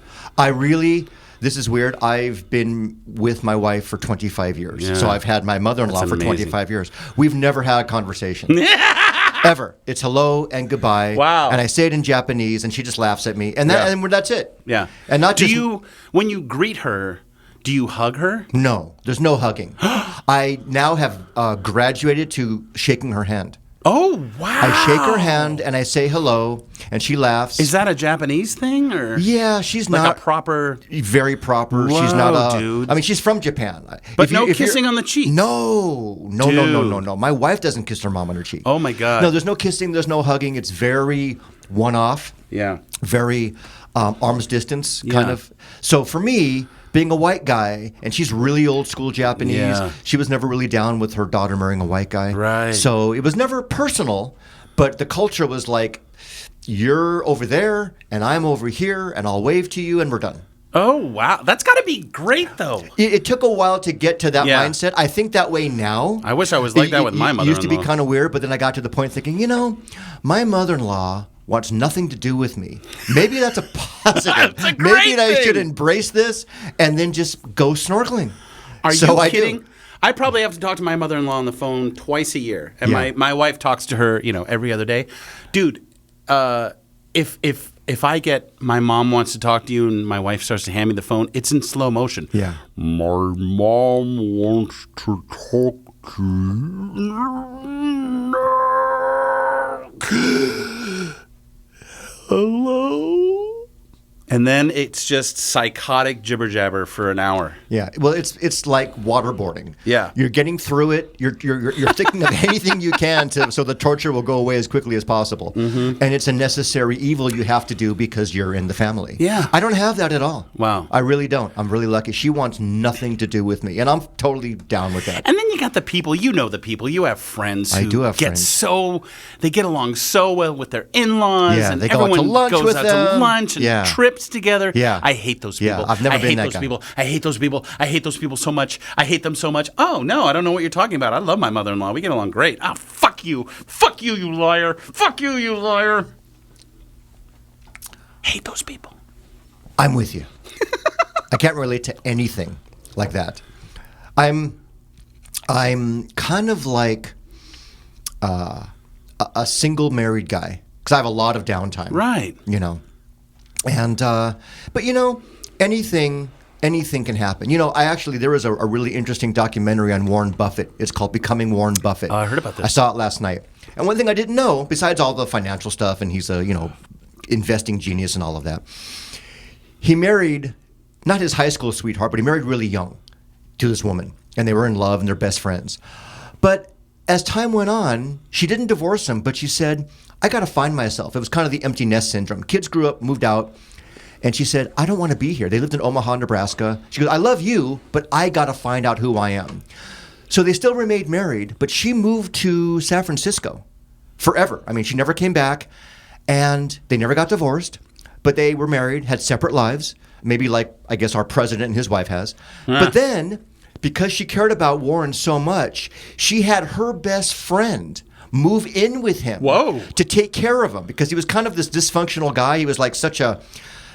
[SPEAKER 2] This is weird. I've been with my wife for 25 years.
[SPEAKER 1] Yeah.
[SPEAKER 2] So I've had my mother-in-law
[SPEAKER 1] That's
[SPEAKER 2] for
[SPEAKER 1] amazing.
[SPEAKER 2] 25 years. We've never had a conversation. Ever. It's hello and goodbye.
[SPEAKER 1] Wow.
[SPEAKER 2] And I say it in Japanese and she just laughs at me. And
[SPEAKER 1] Yeah.
[SPEAKER 2] and that's it.
[SPEAKER 1] Yeah.
[SPEAKER 2] And not just
[SPEAKER 1] when you greet her, do you hug her?
[SPEAKER 2] No, there's no hugging. I now have graduated to shaking her hand.
[SPEAKER 1] Oh, wow.
[SPEAKER 2] I shake her hand and I say hello, and she laughs.
[SPEAKER 1] Is that a Japanese thing or?
[SPEAKER 2] Yeah, she's
[SPEAKER 1] like
[SPEAKER 2] not
[SPEAKER 1] a proper.
[SPEAKER 2] very proper. She's
[SPEAKER 1] Whoa,
[SPEAKER 2] not
[SPEAKER 1] dude.
[SPEAKER 2] I mean, she's from Japan.
[SPEAKER 1] But no kissing on the cheek.
[SPEAKER 2] No.
[SPEAKER 1] Dude.
[SPEAKER 2] My wife doesn't kiss her mom on her cheek.
[SPEAKER 1] Oh my God.
[SPEAKER 2] No, there's no kissing. There's no hugging. It's very one-off.
[SPEAKER 1] Yeah.
[SPEAKER 2] Very arm's distance kind
[SPEAKER 1] Yeah.
[SPEAKER 2] of. So for me, being a white guy, and she's really old school Japanese,
[SPEAKER 1] Yeah.
[SPEAKER 2] she was never really down with her daughter marrying a white guy.
[SPEAKER 1] Right.
[SPEAKER 2] So it was never personal, but the culture was like, you're over there, and I'm over here, and I'll wave to you, and we're done.
[SPEAKER 1] Oh, wow. That's got to be great, though.
[SPEAKER 2] It took a while to get to that
[SPEAKER 1] Yeah.
[SPEAKER 2] mindset. I think that way now.
[SPEAKER 1] I wish I was like that with my
[SPEAKER 2] It used to be
[SPEAKER 1] mother-in-law.
[SPEAKER 2] kind of weird, but then I got to the point thinking, my mother-in-law wants nothing to do with me. Maybe that's a positive.
[SPEAKER 1] That's a great
[SPEAKER 2] Maybe I should
[SPEAKER 1] thing.
[SPEAKER 2] embrace this and then just go snorkeling.
[SPEAKER 1] Are
[SPEAKER 2] So
[SPEAKER 1] you
[SPEAKER 2] I
[SPEAKER 1] kidding?
[SPEAKER 2] do.
[SPEAKER 1] I probably have to talk to my mother-in-law on the phone twice a year, and
[SPEAKER 2] Yeah.
[SPEAKER 1] my wife talks to her, every other day. Dude, if I get my mom wants to talk to you, and my wife starts to hand me the phone, it's in slow motion.
[SPEAKER 2] Yeah.
[SPEAKER 1] My mom wants to talk to you. Hello? And then it's just psychotic jibber jabber for an hour.
[SPEAKER 2] Yeah, well, it's like waterboarding.
[SPEAKER 1] Yeah.
[SPEAKER 2] You're getting through it. You're thinking of anything you can so the torture will go away as quickly as possible. Mm-hmm. And it's a necessary evil you have to do because you're in the family.
[SPEAKER 1] Yeah.
[SPEAKER 2] I don't have that at all.
[SPEAKER 1] Wow.
[SPEAKER 2] I really don't. I'm really lucky. She wants nothing to do with me, and I'm totally down with that.
[SPEAKER 1] And then you got the people, the people. You have friends who
[SPEAKER 2] I do have
[SPEAKER 1] get
[SPEAKER 2] friends.
[SPEAKER 1] they get along so well with their in-laws.
[SPEAKER 2] Yeah,
[SPEAKER 1] and
[SPEAKER 2] they go out to
[SPEAKER 1] everyone
[SPEAKER 2] lunch
[SPEAKER 1] goes
[SPEAKER 2] with
[SPEAKER 1] out to
[SPEAKER 2] them.
[SPEAKER 1] lunch and
[SPEAKER 2] Yeah.
[SPEAKER 1] trips together.
[SPEAKER 2] Yeah.
[SPEAKER 1] I hate those people.
[SPEAKER 2] Yeah, I've never
[SPEAKER 1] I
[SPEAKER 2] been
[SPEAKER 1] hate
[SPEAKER 2] that
[SPEAKER 1] those
[SPEAKER 2] guy.
[SPEAKER 1] people. I hate those people. I hate those people so much. I hate them so much. Oh, no, I don't know what you're talking about. I love my mother-in-law. We get along great. Oh, fuck you. Fuck you, you liar. Fuck you, you liar. Hate those people.
[SPEAKER 2] I'm with you. I can't relate to anything like that. I'm kind of like a single married guy because I have a lot of downtime.
[SPEAKER 1] Right.
[SPEAKER 2] And but anything can happen. There was a really interesting documentary on Warren Buffett. It's called Becoming Warren Buffett.
[SPEAKER 1] I heard about this.
[SPEAKER 2] I saw it last night. And one thing I didn't know, besides all the financial stuff, and he's a investing genius and all of that, he married not his high school sweetheart, but he married really young to this woman, and they were in love and they're best friends. But as time went on, she didn't divorce him, but she said, I got to find myself. It was kind of the empty nest syndrome. Kids grew up, moved out, and she said, I don't want to be here. They lived in Omaha, Nebraska. She goes, I love you, but I got to find out who I am. So they still remained married, but she moved to San Francisco forever. I mean, she never came back, and they never got divorced, but they were married, had separate lives, maybe like, I guess, our president and his wife has. But then, because she cared about Warren so much, she had her best friend move in with him.
[SPEAKER 1] Whoa.
[SPEAKER 2] To take care of him, because he was kind of this dysfunctional guy. He was like such a,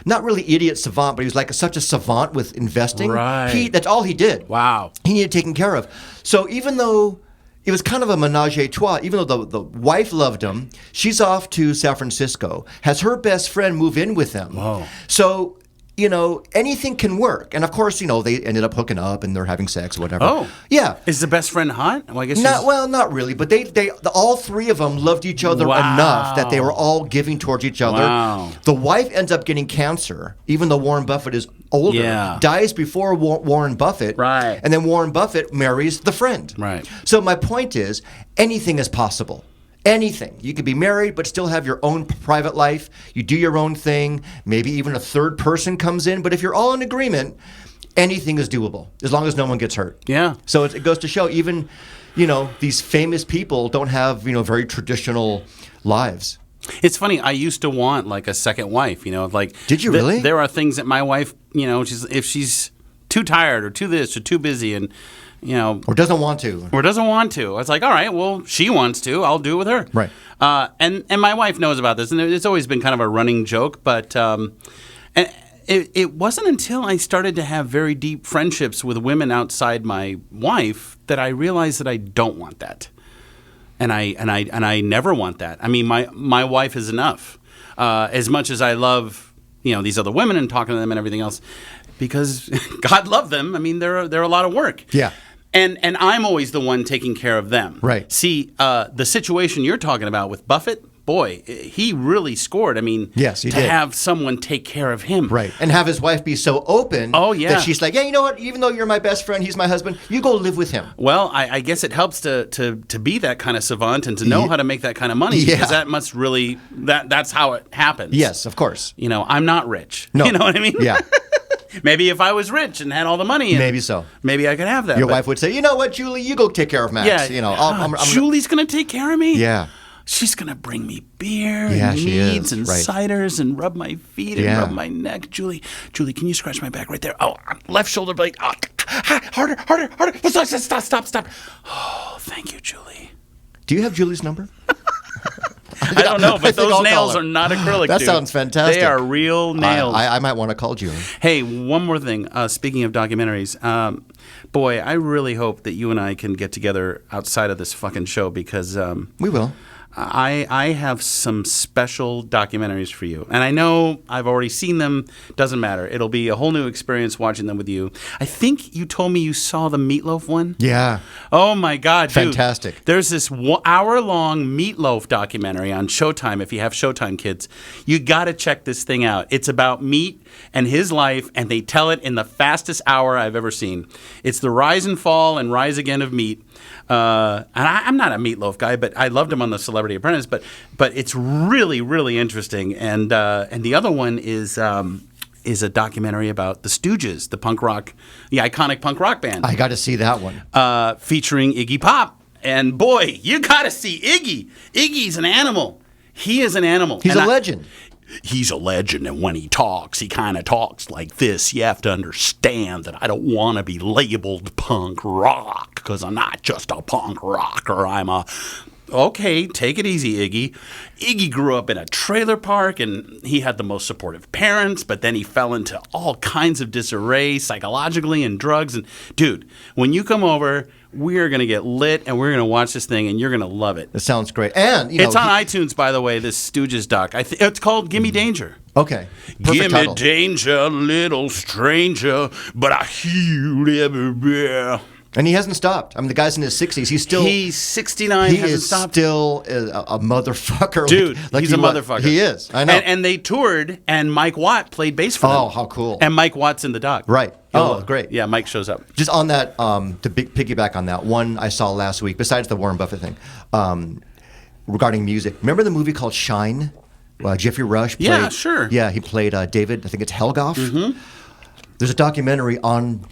[SPEAKER 2] not really idiot savant, but he was like such a savant with investing.
[SPEAKER 1] Right.
[SPEAKER 2] That's all he did.
[SPEAKER 1] Wow.
[SPEAKER 2] He needed taken care of. So even though it was kind of a menage a trois, even though the wife loved him, she's off to San Francisco, has her best friend move in with them.
[SPEAKER 1] Whoa.
[SPEAKER 2] So, anything can work. And of course, they ended up hooking up and they're having sex or whatever.
[SPEAKER 1] Oh.
[SPEAKER 2] Yeah.
[SPEAKER 1] Is the best friend hot? Well, I guess
[SPEAKER 2] Not really, but they all three of them loved each other
[SPEAKER 1] Wow.
[SPEAKER 2] enough that they were all giving towards each other.
[SPEAKER 1] Wow.
[SPEAKER 2] The wife ends up getting cancer, even though Warren Buffett is older.
[SPEAKER 1] Yeah.
[SPEAKER 2] Dies before Warren Buffett.
[SPEAKER 1] Right.
[SPEAKER 2] And then Warren Buffett marries the friend.
[SPEAKER 1] Right.
[SPEAKER 2] So my point is, anything is possible. Anything. You could be married, but still have your own private life. You do your own thing. Maybe even a third person comes in. But if you're all in agreement, anything is doable as long as no one gets hurt.
[SPEAKER 1] Yeah.
[SPEAKER 2] So it goes to show even, these famous people don't have, very traditional lives.
[SPEAKER 1] It's funny. I used to want like a second wife.
[SPEAKER 2] Did you really?
[SPEAKER 1] There are things that my wife, if she's too tired or too this or too busy, and
[SPEAKER 2] Or doesn't want to.
[SPEAKER 1] It's like, all right, well, she wants to. I'll do it with her.
[SPEAKER 2] Right.
[SPEAKER 1] And my wife knows about this, and it's always been kind of a running joke. But it wasn't until I started to have very deep friendships with women outside my wife that I realized that I don't want that, and I never want that. I mean, my wife is enough. As much as I love these other women and talking to them and everything else, because God love them. I mean, they're a lot of work.
[SPEAKER 2] Yeah.
[SPEAKER 1] And I'm always the one taking care of them.
[SPEAKER 2] Right.
[SPEAKER 1] See, the situation you're talking about with Buffett, boy, he really scored. I mean,
[SPEAKER 2] yes, he
[SPEAKER 1] to
[SPEAKER 2] did.
[SPEAKER 1] have someone take care of him.
[SPEAKER 2] Right. And have his wife be so open that she's like, yeah, you know what? Even though you're my best friend, he's my husband, you go live with him.
[SPEAKER 1] Well, I guess it helps to be that kind of savant and to know how to make that kind of money, because that must really, that's how it happens.
[SPEAKER 2] Yes, of course.
[SPEAKER 1] I'm not rich.
[SPEAKER 2] No.
[SPEAKER 1] You know what I mean?
[SPEAKER 2] Yeah.
[SPEAKER 1] Maybe if I was rich and had all the money,
[SPEAKER 2] maybe so.
[SPEAKER 1] Maybe I could have that.
[SPEAKER 2] Your wife would say, you know what, Julie, you go take care of Max.
[SPEAKER 1] Yeah. Julie's going to take care of me?
[SPEAKER 2] Yeah.
[SPEAKER 1] She's going to bring me beer
[SPEAKER 2] Yeah,
[SPEAKER 1] and
[SPEAKER 2] she
[SPEAKER 1] meads
[SPEAKER 2] is.
[SPEAKER 1] and
[SPEAKER 2] Right.
[SPEAKER 1] ciders and rub my feet and rub my neck. Julie, can you scratch my back right there? Oh, left shoulder blade. Oh, harder. Stop. Oh, thank you, Julie.
[SPEAKER 2] Do you have Julie's number?
[SPEAKER 1] I don't know, but those nails are not acrylic,
[SPEAKER 2] That
[SPEAKER 1] dude.
[SPEAKER 2] sounds fantastic.
[SPEAKER 1] They are real nails.
[SPEAKER 2] I might want to call June.
[SPEAKER 1] Hey, one more thing. Speaking of documentaries, boy, I really hope that you and I can get together outside of this fucking show because
[SPEAKER 2] We will.
[SPEAKER 1] I have some special documentaries for you. And I know I've already seen them. Doesn't matter. It'll be a whole new experience watching them with you. I think you told me you saw the Meatloaf one?
[SPEAKER 2] Yeah.
[SPEAKER 1] Oh, my God, dude.
[SPEAKER 2] Fantastic.
[SPEAKER 1] There's this hour-long Meatloaf documentary on Showtime. If you have Showtime, kids, you got to check this thing out. It's about Meat and his life, and they tell it in the fastest hour I've ever seen. It's the rise and fall and rise again of Meat. And I'm not a Meatloaf guy, but I loved him on The Celebrity Apprentice. But it's really, really interesting. And the other one is a documentary about the Stooges, the iconic punk rock band.
[SPEAKER 2] I got to see that one.
[SPEAKER 1] Featuring Iggy Pop. And boy, you got to see Iggy. Iggy's an animal. He is an animal.
[SPEAKER 2] He's a legend.
[SPEAKER 1] He's a legend, and when he talks, he kind of talks like this. You have to understand that I don't want to be labeled punk rock because I'm not just a punk rocker. Okay, take it easy, Iggy. Iggy grew up in a trailer park, and he had the most supportive parents, but then he fell into all kinds of disarray psychologically and drugs. And dude, when you come over, we're going to get lit, and we're going to watch this thing, and you're going to love it.
[SPEAKER 2] It sounds great. And
[SPEAKER 1] it's on iTunes, by the way, this Stooges doc. It's called Gimme Danger.
[SPEAKER 2] Okay.
[SPEAKER 1] Gimme
[SPEAKER 2] title.
[SPEAKER 1] danger, little stranger, but I healed everywhere.
[SPEAKER 2] And he hasn't stopped. I mean, the guy's in his 60s.
[SPEAKER 1] He's 69,
[SPEAKER 2] he
[SPEAKER 1] hasn't
[SPEAKER 2] is
[SPEAKER 1] stopped.
[SPEAKER 2] still a motherfucker.
[SPEAKER 1] Dude,
[SPEAKER 2] like
[SPEAKER 1] he's a motherfucker.
[SPEAKER 2] He is. I know.
[SPEAKER 1] And they toured, and Mike Watt played bass for them.
[SPEAKER 2] Oh, how cool.
[SPEAKER 1] And Mike Watt's in the doc.
[SPEAKER 2] Right. Oh, great.
[SPEAKER 1] Yeah, Mike shows up.
[SPEAKER 2] Just on that, piggyback on that, one I saw last week, besides the Warren Buffett thing, regarding music. Remember the movie called Shine? Jeffrey Rush played.
[SPEAKER 1] Yeah, sure.
[SPEAKER 2] Yeah, he played David, I think it's Helgoff. Mm-hmm. There's a documentary on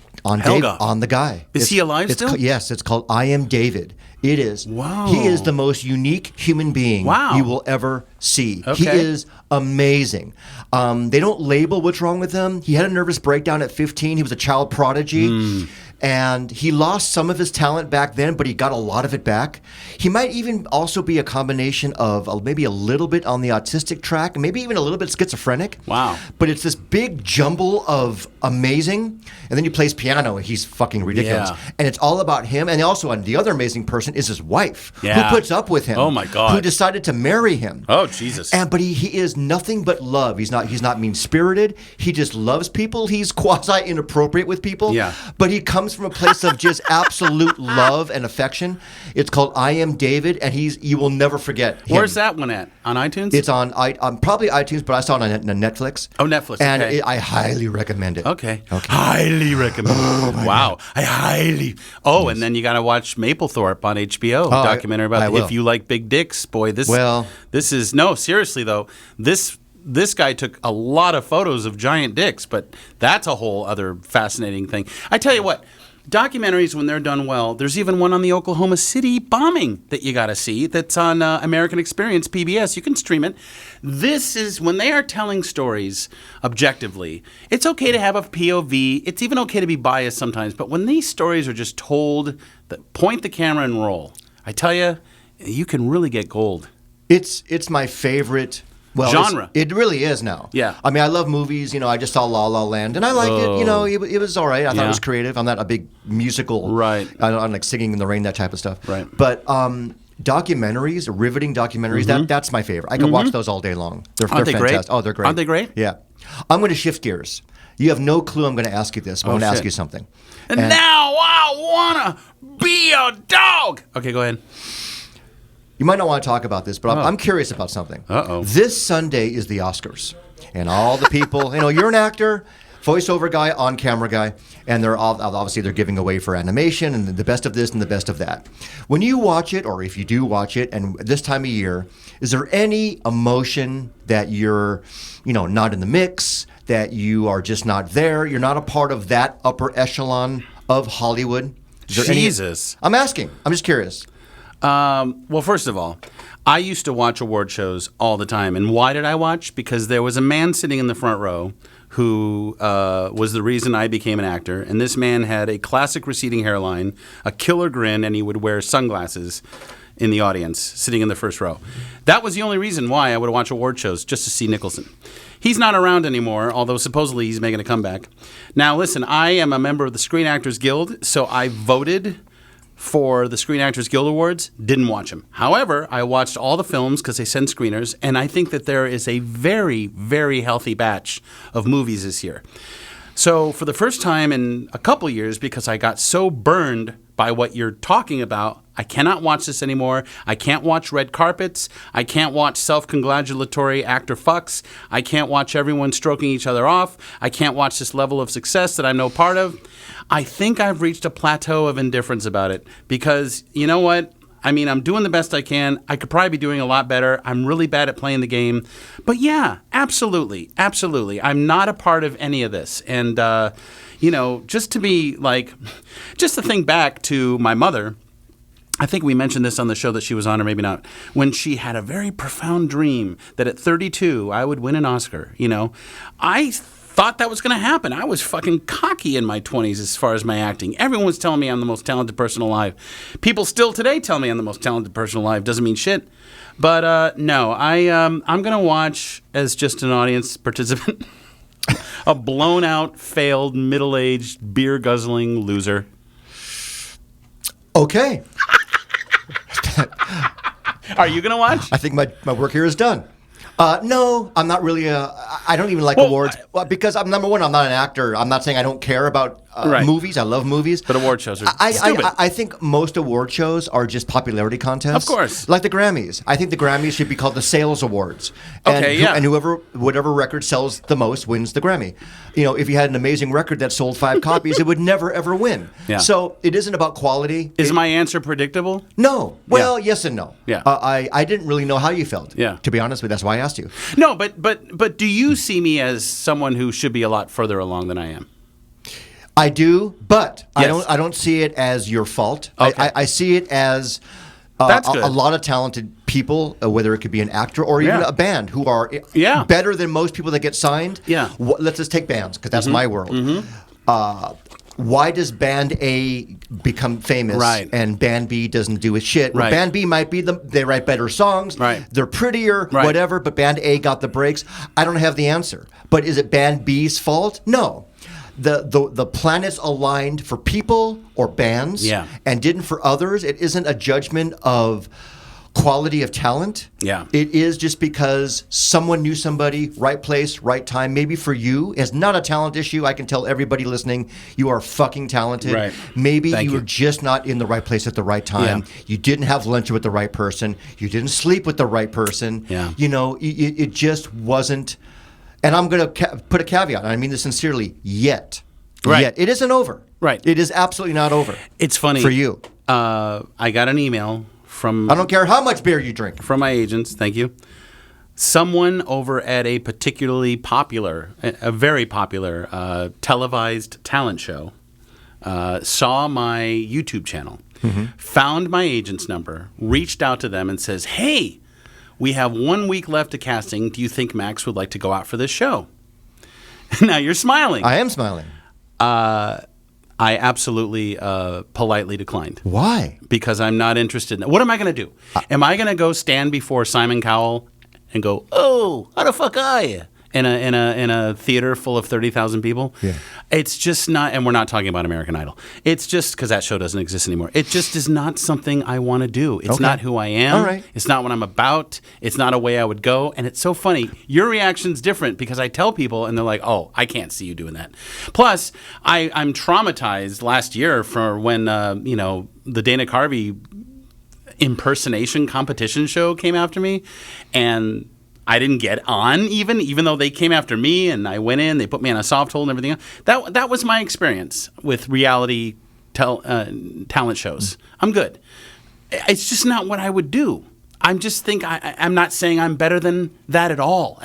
[SPEAKER 2] Dave, on the guy.
[SPEAKER 1] Is he alive still?
[SPEAKER 2] Yes, it's called I Am David. It is.
[SPEAKER 1] Wow.
[SPEAKER 2] He is the most unique human being you will ever see.
[SPEAKER 1] Okay.
[SPEAKER 2] He is amazing. They don't label what's wrong with him. He had a nervous breakdown at 15. He was a child prodigy. And he lost some of his talent back then, but he got a lot of it back. He might even also be a combination of maybe a little bit on the autistic track, maybe even a little bit schizophrenic.
[SPEAKER 1] Wow.
[SPEAKER 2] But it's this big jumble of amazing. And then he plays piano, and he's fucking ridiculous.
[SPEAKER 1] Yeah.
[SPEAKER 2] And it's all about him. And also, the other amazing person is his wife, who puts up with him.
[SPEAKER 1] Oh, my God.
[SPEAKER 2] Who decided to marry him.
[SPEAKER 1] Oh, Jesus.
[SPEAKER 2] But he is nothing but love. He's not mean-spirited. He just loves people. He's quasi-inappropriate with people.
[SPEAKER 1] Yeah.
[SPEAKER 2] But he comes from a place of just absolute love and affection. It's called I Am David, and you will never forget him.
[SPEAKER 1] Where's that one at? On iTunes?
[SPEAKER 2] It's on probably iTunes, but I saw it on Netflix.
[SPEAKER 1] Oh, Netflix.
[SPEAKER 2] And
[SPEAKER 1] okay.
[SPEAKER 2] I highly recommend it.
[SPEAKER 1] Okay. Highly recommend it. Wow. I highly. Oh, yes. And then you got to watch Mapplethorpe on HBO. Documentary about if you like big dicks. Boy, this is no, seriously though. This guy took a lot of photos of giant dicks, but that's a whole other fascinating thing. I tell you what, documentaries, when they're done well, there's even one on the Oklahoma City bombing that you got to see that's on American Experience, PBS. You can stream it. This is when they are telling stories objectively. It's okay to have a POV. It's even okay to be biased sometimes. But when these stories are just told, point the camera and roll, I tell you, you can really get gold.
[SPEAKER 2] It's my favorite
[SPEAKER 1] genre.
[SPEAKER 2] It really is now.
[SPEAKER 1] Yeah.
[SPEAKER 2] I mean, I love movies. I just saw La La Land, and I liked it. It was all right. I thought it was creative. I'm not a big musical.
[SPEAKER 1] Right.
[SPEAKER 2] I'm like Singing in the Rain, that type of stuff.
[SPEAKER 1] Right.
[SPEAKER 2] But documentaries, riveting documentaries, that's my favorite. I can watch those all day long. They're fantastic.
[SPEAKER 1] Great?
[SPEAKER 2] Oh, they're great.
[SPEAKER 1] Aren't they great?
[SPEAKER 2] Yeah. I'm going to shift gears. You have no clue I'm going to ask you this, but I'm going to ask you something.
[SPEAKER 1] And now I want to be a dog. Okay, go ahead.
[SPEAKER 2] You might not want to talk about this, but I'm curious about something.
[SPEAKER 1] Uh-oh.
[SPEAKER 2] This Sunday is the Oscars. And all the people, you're an actor, voiceover guy, on-camera guy, and they're giving away for animation and the best of this and the best of that. When you watch it, or if you do watch it, and this time of year, is there any emotion that you're, not in the mix, that you are just not there, you're not a part of that upper echelon of Hollywood?
[SPEAKER 1] Jesus.
[SPEAKER 2] I'm asking. I'm just curious.
[SPEAKER 1] Well, first of all, I used to watch award shows all the time. And why did I watch? Because there was a man sitting in the front row who was the reason I became an actor. And this man had a classic receding hairline, a killer grin, and he would wear sunglasses. in the audience, sitting in the first row. That was the only reason why I would watch award shows, just to see Nicholson. He's not around anymore, although supposedly he's making a comeback. Now, listen, I am a member of the Screen Actors Guild, so I voted for the Screen Actors Guild Awards, didn't watch them. However, I watched all the films because they send screeners, and I think that there is a very, very healthy batch of movies this year. So for the first time in a couple years, because I got so burned by what you're talking about, I cannot watch this anymore. I can't watch red carpets. I can't watch self-congratulatory actor fucks. I can't watch everyone stroking each other off. I can't watch this level of success that I'm no part of. I think I've reached a plateau of indifference about it because, you know what? I mean, I'm doing the best I can. I could probably be doing a lot better. I'm really bad at playing the game. But yeah, absolutely. Absolutely. I'm not a part of any of this. And, just to be like, just to think back to my mother, I think we mentioned this on the show that she was on, or maybe not, when she had a very profound dream that at 32 I would win an Oscar. I thought that was going to happen. I was fucking cocky in my 20s as far as my acting. Everyone was telling me I'm the most talented person alive. People still today tell me I'm the most talented person alive. Doesn't mean shit. But no, I'm going to watch as just an audience participant a blown out, failed, middle-aged, beer-guzzling loser.
[SPEAKER 2] Okay.
[SPEAKER 1] Are you going to watch?
[SPEAKER 2] I think my work here is done. No, I'm not really I don't even like awards because I'm number one. I'm not an actor. I'm not saying I don't care about movies. I love movies,
[SPEAKER 1] but award shows are stupid.
[SPEAKER 2] I think most award shows are just popularity contests.
[SPEAKER 1] Of course,
[SPEAKER 2] like the Grammys. I think the Grammys should be called the sales awards. And and whatever record sells the most wins the Grammy. If you had an amazing record that sold 5 copies, it would never ever win. Yeah. So it isn't about quality.
[SPEAKER 1] Is my answer predictable?
[SPEAKER 2] No. Well, yes and no.
[SPEAKER 1] Yeah.
[SPEAKER 2] I didn't really know how you felt.
[SPEAKER 1] Yeah.
[SPEAKER 2] To be honest with you, that's why I asked you.
[SPEAKER 1] No, but do you see me as someone who should be a lot further along than I am?
[SPEAKER 2] I do, but
[SPEAKER 1] yes.
[SPEAKER 2] I don't see it as your fault.
[SPEAKER 1] Okay.
[SPEAKER 2] I see it as a lot of talented people, whether it could be an actor or even a band, who are better than most people that get signed.
[SPEAKER 1] Yeah.
[SPEAKER 2] Let's just take bands, because that's my world. Mm-hmm. Why does band A become famous and band B doesn't do its shit? Well, band B might be they write better songs, they're prettier, whatever, but band A got the breaks. I don't have the answer. But is it band B's fault? No. The planets aligned for people or bands and didn't for others. It isn't a judgment of quality of talent.
[SPEAKER 1] Yeah.
[SPEAKER 2] It is just because someone knew somebody, right place, right time. Maybe for you, it's not a talent issue. I can tell everybody listening, you are fucking talented.
[SPEAKER 1] Right.
[SPEAKER 2] Maybe you were just not in the right place at the right time. Yeah. You didn't have lunch with the right person. You didn't sleep with the right person.
[SPEAKER 1] Yeah.
[SPEAKER 2] It just wasn't. And I'm going to put a caveat, and I mean this sincerely, yet.
[SPEAKER 1] Right.
[SPEAKER 2] Yet. It isn't over.
[SPEAKER 1] Right.
[SPEAKER 2] It is absolutely not over.
[SPEAKER 1] It's funny.
[SPEAKER 2] For you.
[SPEAKER 1] I got an email from...
[SPEAKER 2] I don't care how much beer you drink.
[SPEAKER 1] From my agents, thank you. Someone over at a particularly popular, a very popular televised talent show saw my YouTube channel, found my agent's number, reached out to them and says, hey, we have 1 week left of casting. Do you think Max would like to go out for this show? Now you're smiling.
[SPEAKER 2] I am smiling.
[SPEAKER 1] I absolutely politely declined.
[SPEAKER 2] Why?
[SPEAKER 1] Because I'm not interested. What am I going to do? Am I going to go stand before Simon Cowell and go, oh, how the fuck are you? In a theater full of 30,000 people?
[SPEAKER 2] Yeah.
[SPEAKER 1] It's just not, and we're not talking about American Idol. It's just, because that show doesn't exist anymore. It just is not something I want to do. It's not who I am.
[SPEAKER 2] All right.
[SPEAKER 1] It's not what I'm about. It's not a way I would go. And it's so funny. Your reaction's different because I tell people and they're like, oh, I can't see you doing that. Plus, I'm traumatized last year for when, the Dana Carvey impersonation competition show came after me. And I didn't get on even though they came after me and I went in, they put me on a soft hold and everything else. That was my experience with reality talent shows. I'm good. It's just not what I would do. I'm not saying I'm better than that at all.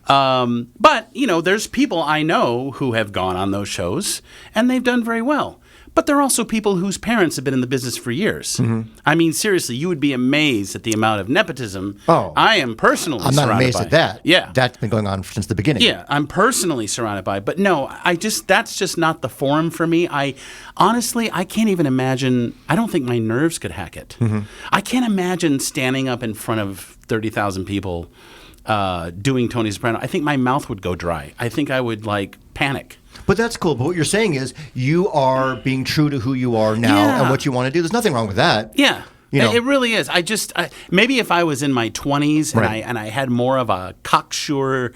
[SPEAKER 1] But, there's people I know who have gone on those shows and they've done very well. But there are also people whose parents have been in the business for years. I mean, seriously, you would be amazed at the amount of nepotism. I am personally
[SPEAKER 2] I'm
[SPEAKER 1] surrounded by.
[SPEAKER 2] not amazed at that.
[SPEAKER 1] Yeah.
[SPEAKER 2] That's been going on since the beginning.
[SPEAKER 1] Yeah, I'm personally surrounded by. But no, that's just not the forum for me. Honestly, I can't even imagine. I don't think my nerves could hack it. I can't imagine standing up in front of 30,000 people doing Tony Soprano. I think my mouth would go dry. I think I would panic.
[SPEAKER 2] But that's cool. But what you're saying is you are being true to who you are now and what you want to do. There's nothing wrong with that.
[SPEAKER 1] Yeah. It really is. Maybe if I was in my 20s and I had more of a cocksure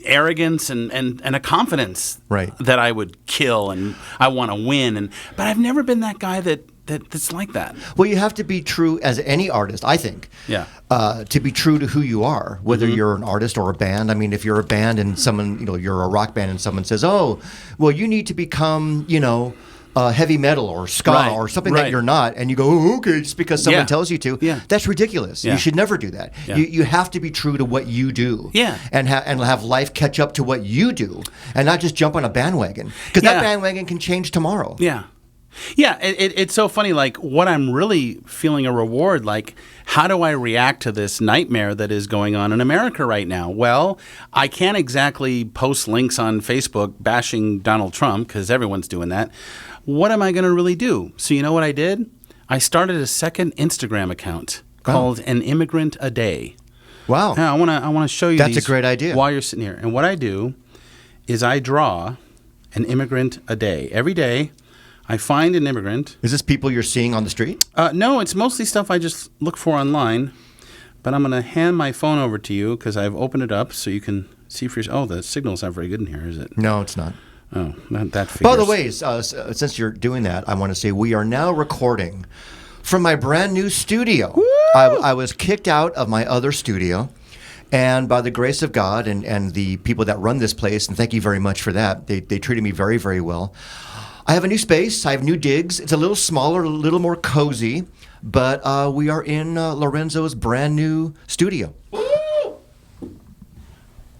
[SPEAKER 1] arrogance and a confidence that I would kill and I want to win. But I've never been that guy that's like that.
[SPEAKER 2] Well, you have to be true as any artist, I think. Yeah. To be true to who you are, whether you're an artist or a band. I mean, if you're a band and someone, you're a rock band and someone says, "Oh, well, you need to become, heavy metal or ska or something that you're not," and you go, "Oh, okay," just because someone tells you to. Yeah. That's ridiculous. Yeah. You should never do that. Yeah. You have to be true to what you do. Yeah. And have life catch up to what you do, and not just jump on a bandwagon, because that bandwagon can change tomorrow.
[SPEAKER 1] Yeah. Yeah, it's so funny, what I'm really feeling a reward, how do I react to this nightmare that is going on in America right now? Well, I can't exactly post links on Facebook bashing Donald Trump, because everyone's doing that. What am I going to really do? So you know what I did? I started a second Instagram account called An Immigrant a Day.
[SPEAKER 2] Wow.
[SPEAKER 1] Now, I want to show you
[SPEAKER 2] That's a great idea.
[SPEAKER 1] While you're sitting here. And what I do is I draw an immigrant a day. Every day, I find an immigrant.
[SPEAKER 2] Is this people you're seeing on the street?
[SPEAKER 1] No, it's mostly stuff I just look for online. But I'm going to hand my phone over to you because I've opened it up so you can see for yourself. Oh, the signal's not very good in here, is it?
[SPEAKER 2] No, it's not.
[SPEAKER 1] Oh, that figures.
[SPEAKER 2] By the way, since you're doing that, I want to say we are now recording from my brand new studio. I was kicked out of my other studio. And by the grace of God and the people that run this place, and thank you very much for that, they treated me very, very well. I have a new space. I have new digs. It's a little smaller, a little more cozy, but we are in Lorenzo's brand new studio.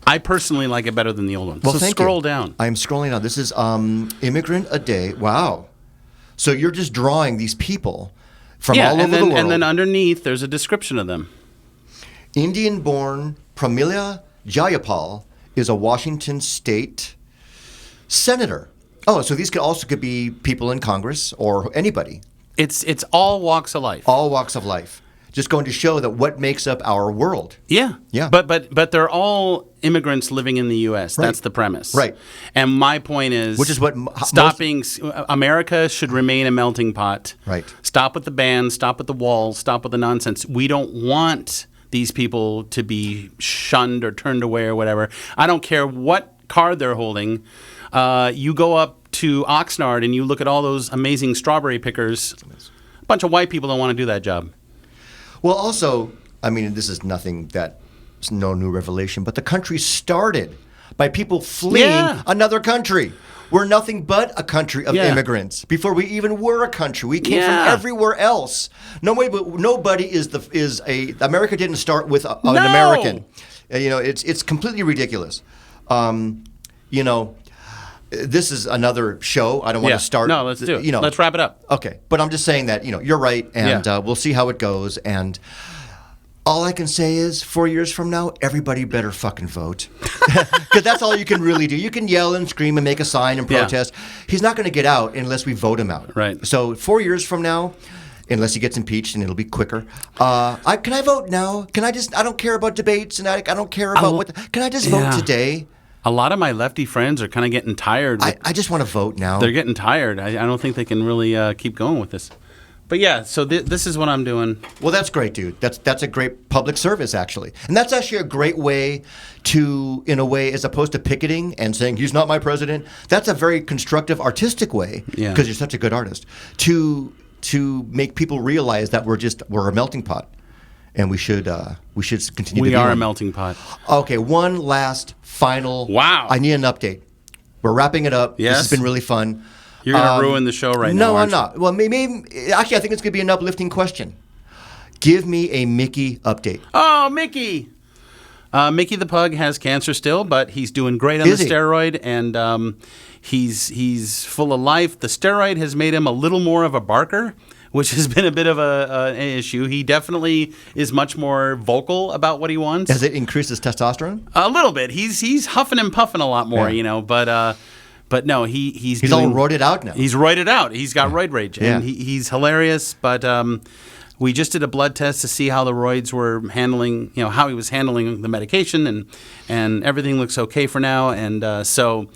[SPEAKER 1] I personally like it better than the old one.
[SPEAKER 2] Well,
[SPEAKER 1] so scroll down.
[SPEAKER 2] I'm scrolling down. This is Immigrant a Day. Wow. So you're just drawing these people from all over the world.
[SPEAKER 1] And then underneath, there's a description of them.
[SPEAKER 2] Indian-born Pramila Jayapal is a Washington state senator. Oh, so these could be people in Congress or anybody.
[SPEAKER 1] It's all walks of life.
[SPEAKER 2] All walks of life. Just going to show that what makes up our world.
[SPEAKER 1] Yeah. Yeah. But they're all immigrants living in the U.S. Right. That's the premise.
[SPEAKER 2] Right.
[SPEAKER 1] And my point is,
[SPEAKER 2] which is what
[SPEAKER 1] America should remain a melting pot.
[SPEAKER 2] Right.
[SPEAKER 1] Stop with the bans, stop with the walls, stop with the nonsense. We don't want these people to be shunned or turned away or whatever. I don't care what card they're holding. You go up to Oxnard and you look at all those amazing strawberry pickers. A bunch of white people don't want to do that job.
[SPEAKER 2] Well, also, I mean, this is nothing that's no new revelation, but the country started by people fleeing another country. We're nothing but a country of immigrants. Before we even were a country, we came from everywhere else. Nobody is America didn't start with an American. It's completely ridiculous. This is another show. I don't want to start.
[SPEAKER 1] No, let's do it. Let's wrap it up.
[SPEAKER 2] Okay, but I'm just saying that you're right, and we'll see how it goes. And all I can say is, 4 years from now, everybody better fucking vote, because that's all you can really do. You can yell and scream and make a sign and protest. He's not going to get out unless we vote him out.
[SPEAKER 1] Right.
[SPEAKER 2] So 4 years from now, unless he gets impeached, and it'll be quicker. Can I vote now? Can I just? I don't care about debates, and I don't care about can I just vote today?
[SPEAKER 1] A lot of my lefty friends are kind of getting tired.
[SPEAKER 2] I just want to vote now.
[SPEAKER 1] They're getting tired. I don't think they can really keep going with this. But yeah, so this is what I'm doing.
[SPEAKER 2] Well, that's great, dude. That's a great public service, actually. And that's actually a great way to, in a way, as opposed to picketing and saying, he's not my president, that's a very constructive, artistic way, because you're such a good artist, to make people realize that we're a melting pot. And we should continue to be.
[SPEAKER 1] We are a melting pot.
[SPEAKER 2] Okay, one last final.
[SPEAKER 1] Wow.
[SPEAKER 2] I need an update. We're wrapping it up.
[SPEAKER 1] Yes.
[SPEAKER 2] This has been really fun.
[SPEAKER 1] You're going to ruin the show right now.
[SPEAKER 2] No, I'm not. Well, maybe actually, I think it's going to be an uplifting question. Give me a Mickey update.
[SPEAKER 1] Oh, Mickey. Mickey the Pug has cancer still, but he's doing great on
[SPEAKER 2] Is
[SPEAKER 1] the
[SPEAKER 2] he?
[SPEAKER 1] steroid, and he's full of life. The steroid has made him a little more of a barker, which has been a bit of an issue. He definitely is much more vocal about what he wants.
[SPEAKER 2] Has it increased his testosterone?
[SPEAKER 1] A little bit. He's huffing and puffing a lot more, but no, he's
[SPEAKER 2] all roided out now.
[SPEAKER 1] He's roided out. He's got roid rage, and he's hilarious. But we just did a blood test to see how the roids were handling, how he was handling the medication, and everything looks okay for now. And so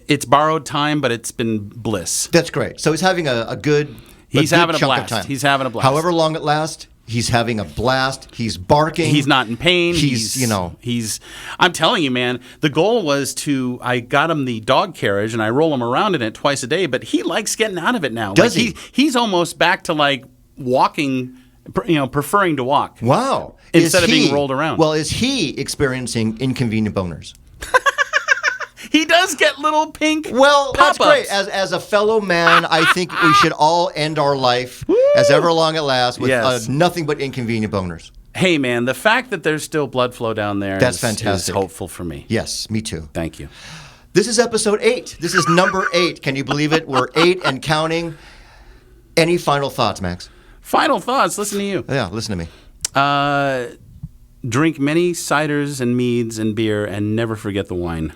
[SPEAKER 1] it's borrowed time, but it's been bliss.
[SPEAKER 2] That's great. So he's having a good.
[SPEAKER 1] He's having a
[SPEAKER 2] chunk
[SPEAKER 1] blast.
[SPEAKER 2] of time.
[SPEAKER 1] He's having a blast.
[SPEAKER 2] However long it lasts, he's having a blast. He's barking.
[SPEAKER 1] He's not in pain.
[SPEAKER 2] He's.
[SPEAKER 1] I'm telling you, man, the goal was I got him the dog carriage and I roll him around in it twice a day, but he likes getting out of it now.
[SPEAKER 2] Does he?
[SPEAKER 1] He's almost back to like walking, preferring to walk.
[SPEAKER 2] Wow.
[SPEAKER 1] Instead of being rolled around.
[SPEAKER 2] Well, is he experiencing inconvenient boners?
[SPEAKER 1] He does get little pink
[SPEAKER 2] Well, that's
[SPEAKER 1] pop-ups.
[SPEAKER 2] great. As a fellow man, I think we should all end our life, as ever long it lasts, with
[SPEAKER 1] Yes.
[SPEAKER 2] nothing but inconvenient boners.
[SPEAKER 1] Hey, man, the fact that there's still blood flow down there
[SPEAKER 2] That's
[SPEAKER 1] is
[SPEAKER 2] fantastic.
[SPEAKER 1] hopeful for me.
[SPEAKER 2] Yes, me too.
[SPEAKER 1] Thank you.
[SPEAKER 2] This is episode 8. This is number 8. Can you believe it? We're 8 and counting. Any final thoughts, Max?
[SPEAKER 1] Final thoughts. Listen to you.
[SPEAKER 2] Yeah, listen to me.
[SPEAKER 1] Drink many ciders and meads and beer and never forget the wine.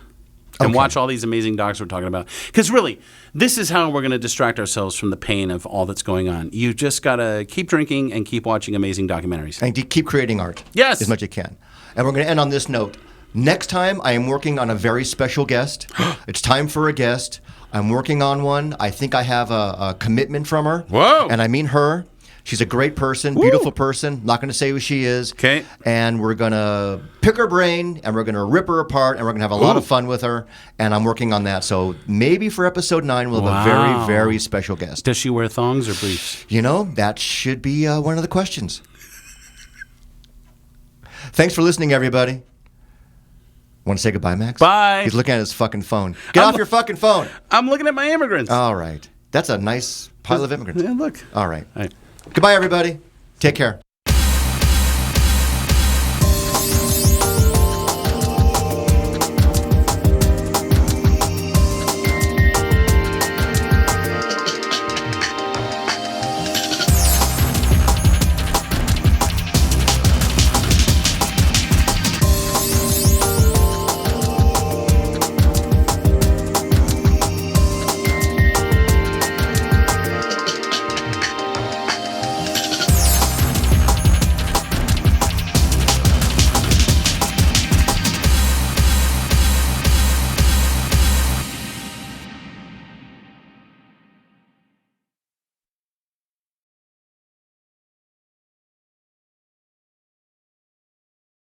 [SPEAKER 1] And
[SPEAKER 2] Okay.
[SPEAKER 1] watch all these amazing docs we're talking about. Because really, this is how we're going to distract ourselves from the pain of all that's going on. You just got to keep drinking and keep watching amazing documentaries.
[SPEAKER 2] And keep creating art.
[SPEAKER 1] Yes.
[SPEAKER 2] As much as you can. And we're going to end on this note. Next time, I am working on a very special guest. It's time for a guest. I'm working on one. I think I have a commitment from her.
[SPEAKER 1] Whoa.
[SPEAKER 2] And I mean her. She's a great person, beautiful person. Not going to say who she is.
[SPEAKER 1] Okay.
[SPEAKER 2] And we're going to pick her brain, and we're going to rip her apart, and we're going to have a lot of fun with her. And I'm working on that. So maybe for episode 9, we'll have a very, very special guest.
[SPEAKER 1] Does she wear thongs or briefs?
[SPEAKER 2] That should be one of the questions. Thanks for listening, everybody. Want to say goodbye, Max?
[SPEAKER 1] Bye.
[SPEAKER 2] He's looking at his fucking phone. Get off your fucking phone.
[SPEAKER 1] I'm looking at my immigrants.
[SPEAKER 2] All right. That's a nice pile of immigrants.
[SPEAKER 1] Yeah, look.
[SPEAKER 2] All right.
[SPEAKER 1] All right.
[SPEAKER 2] Goodbye, everybody. Take care.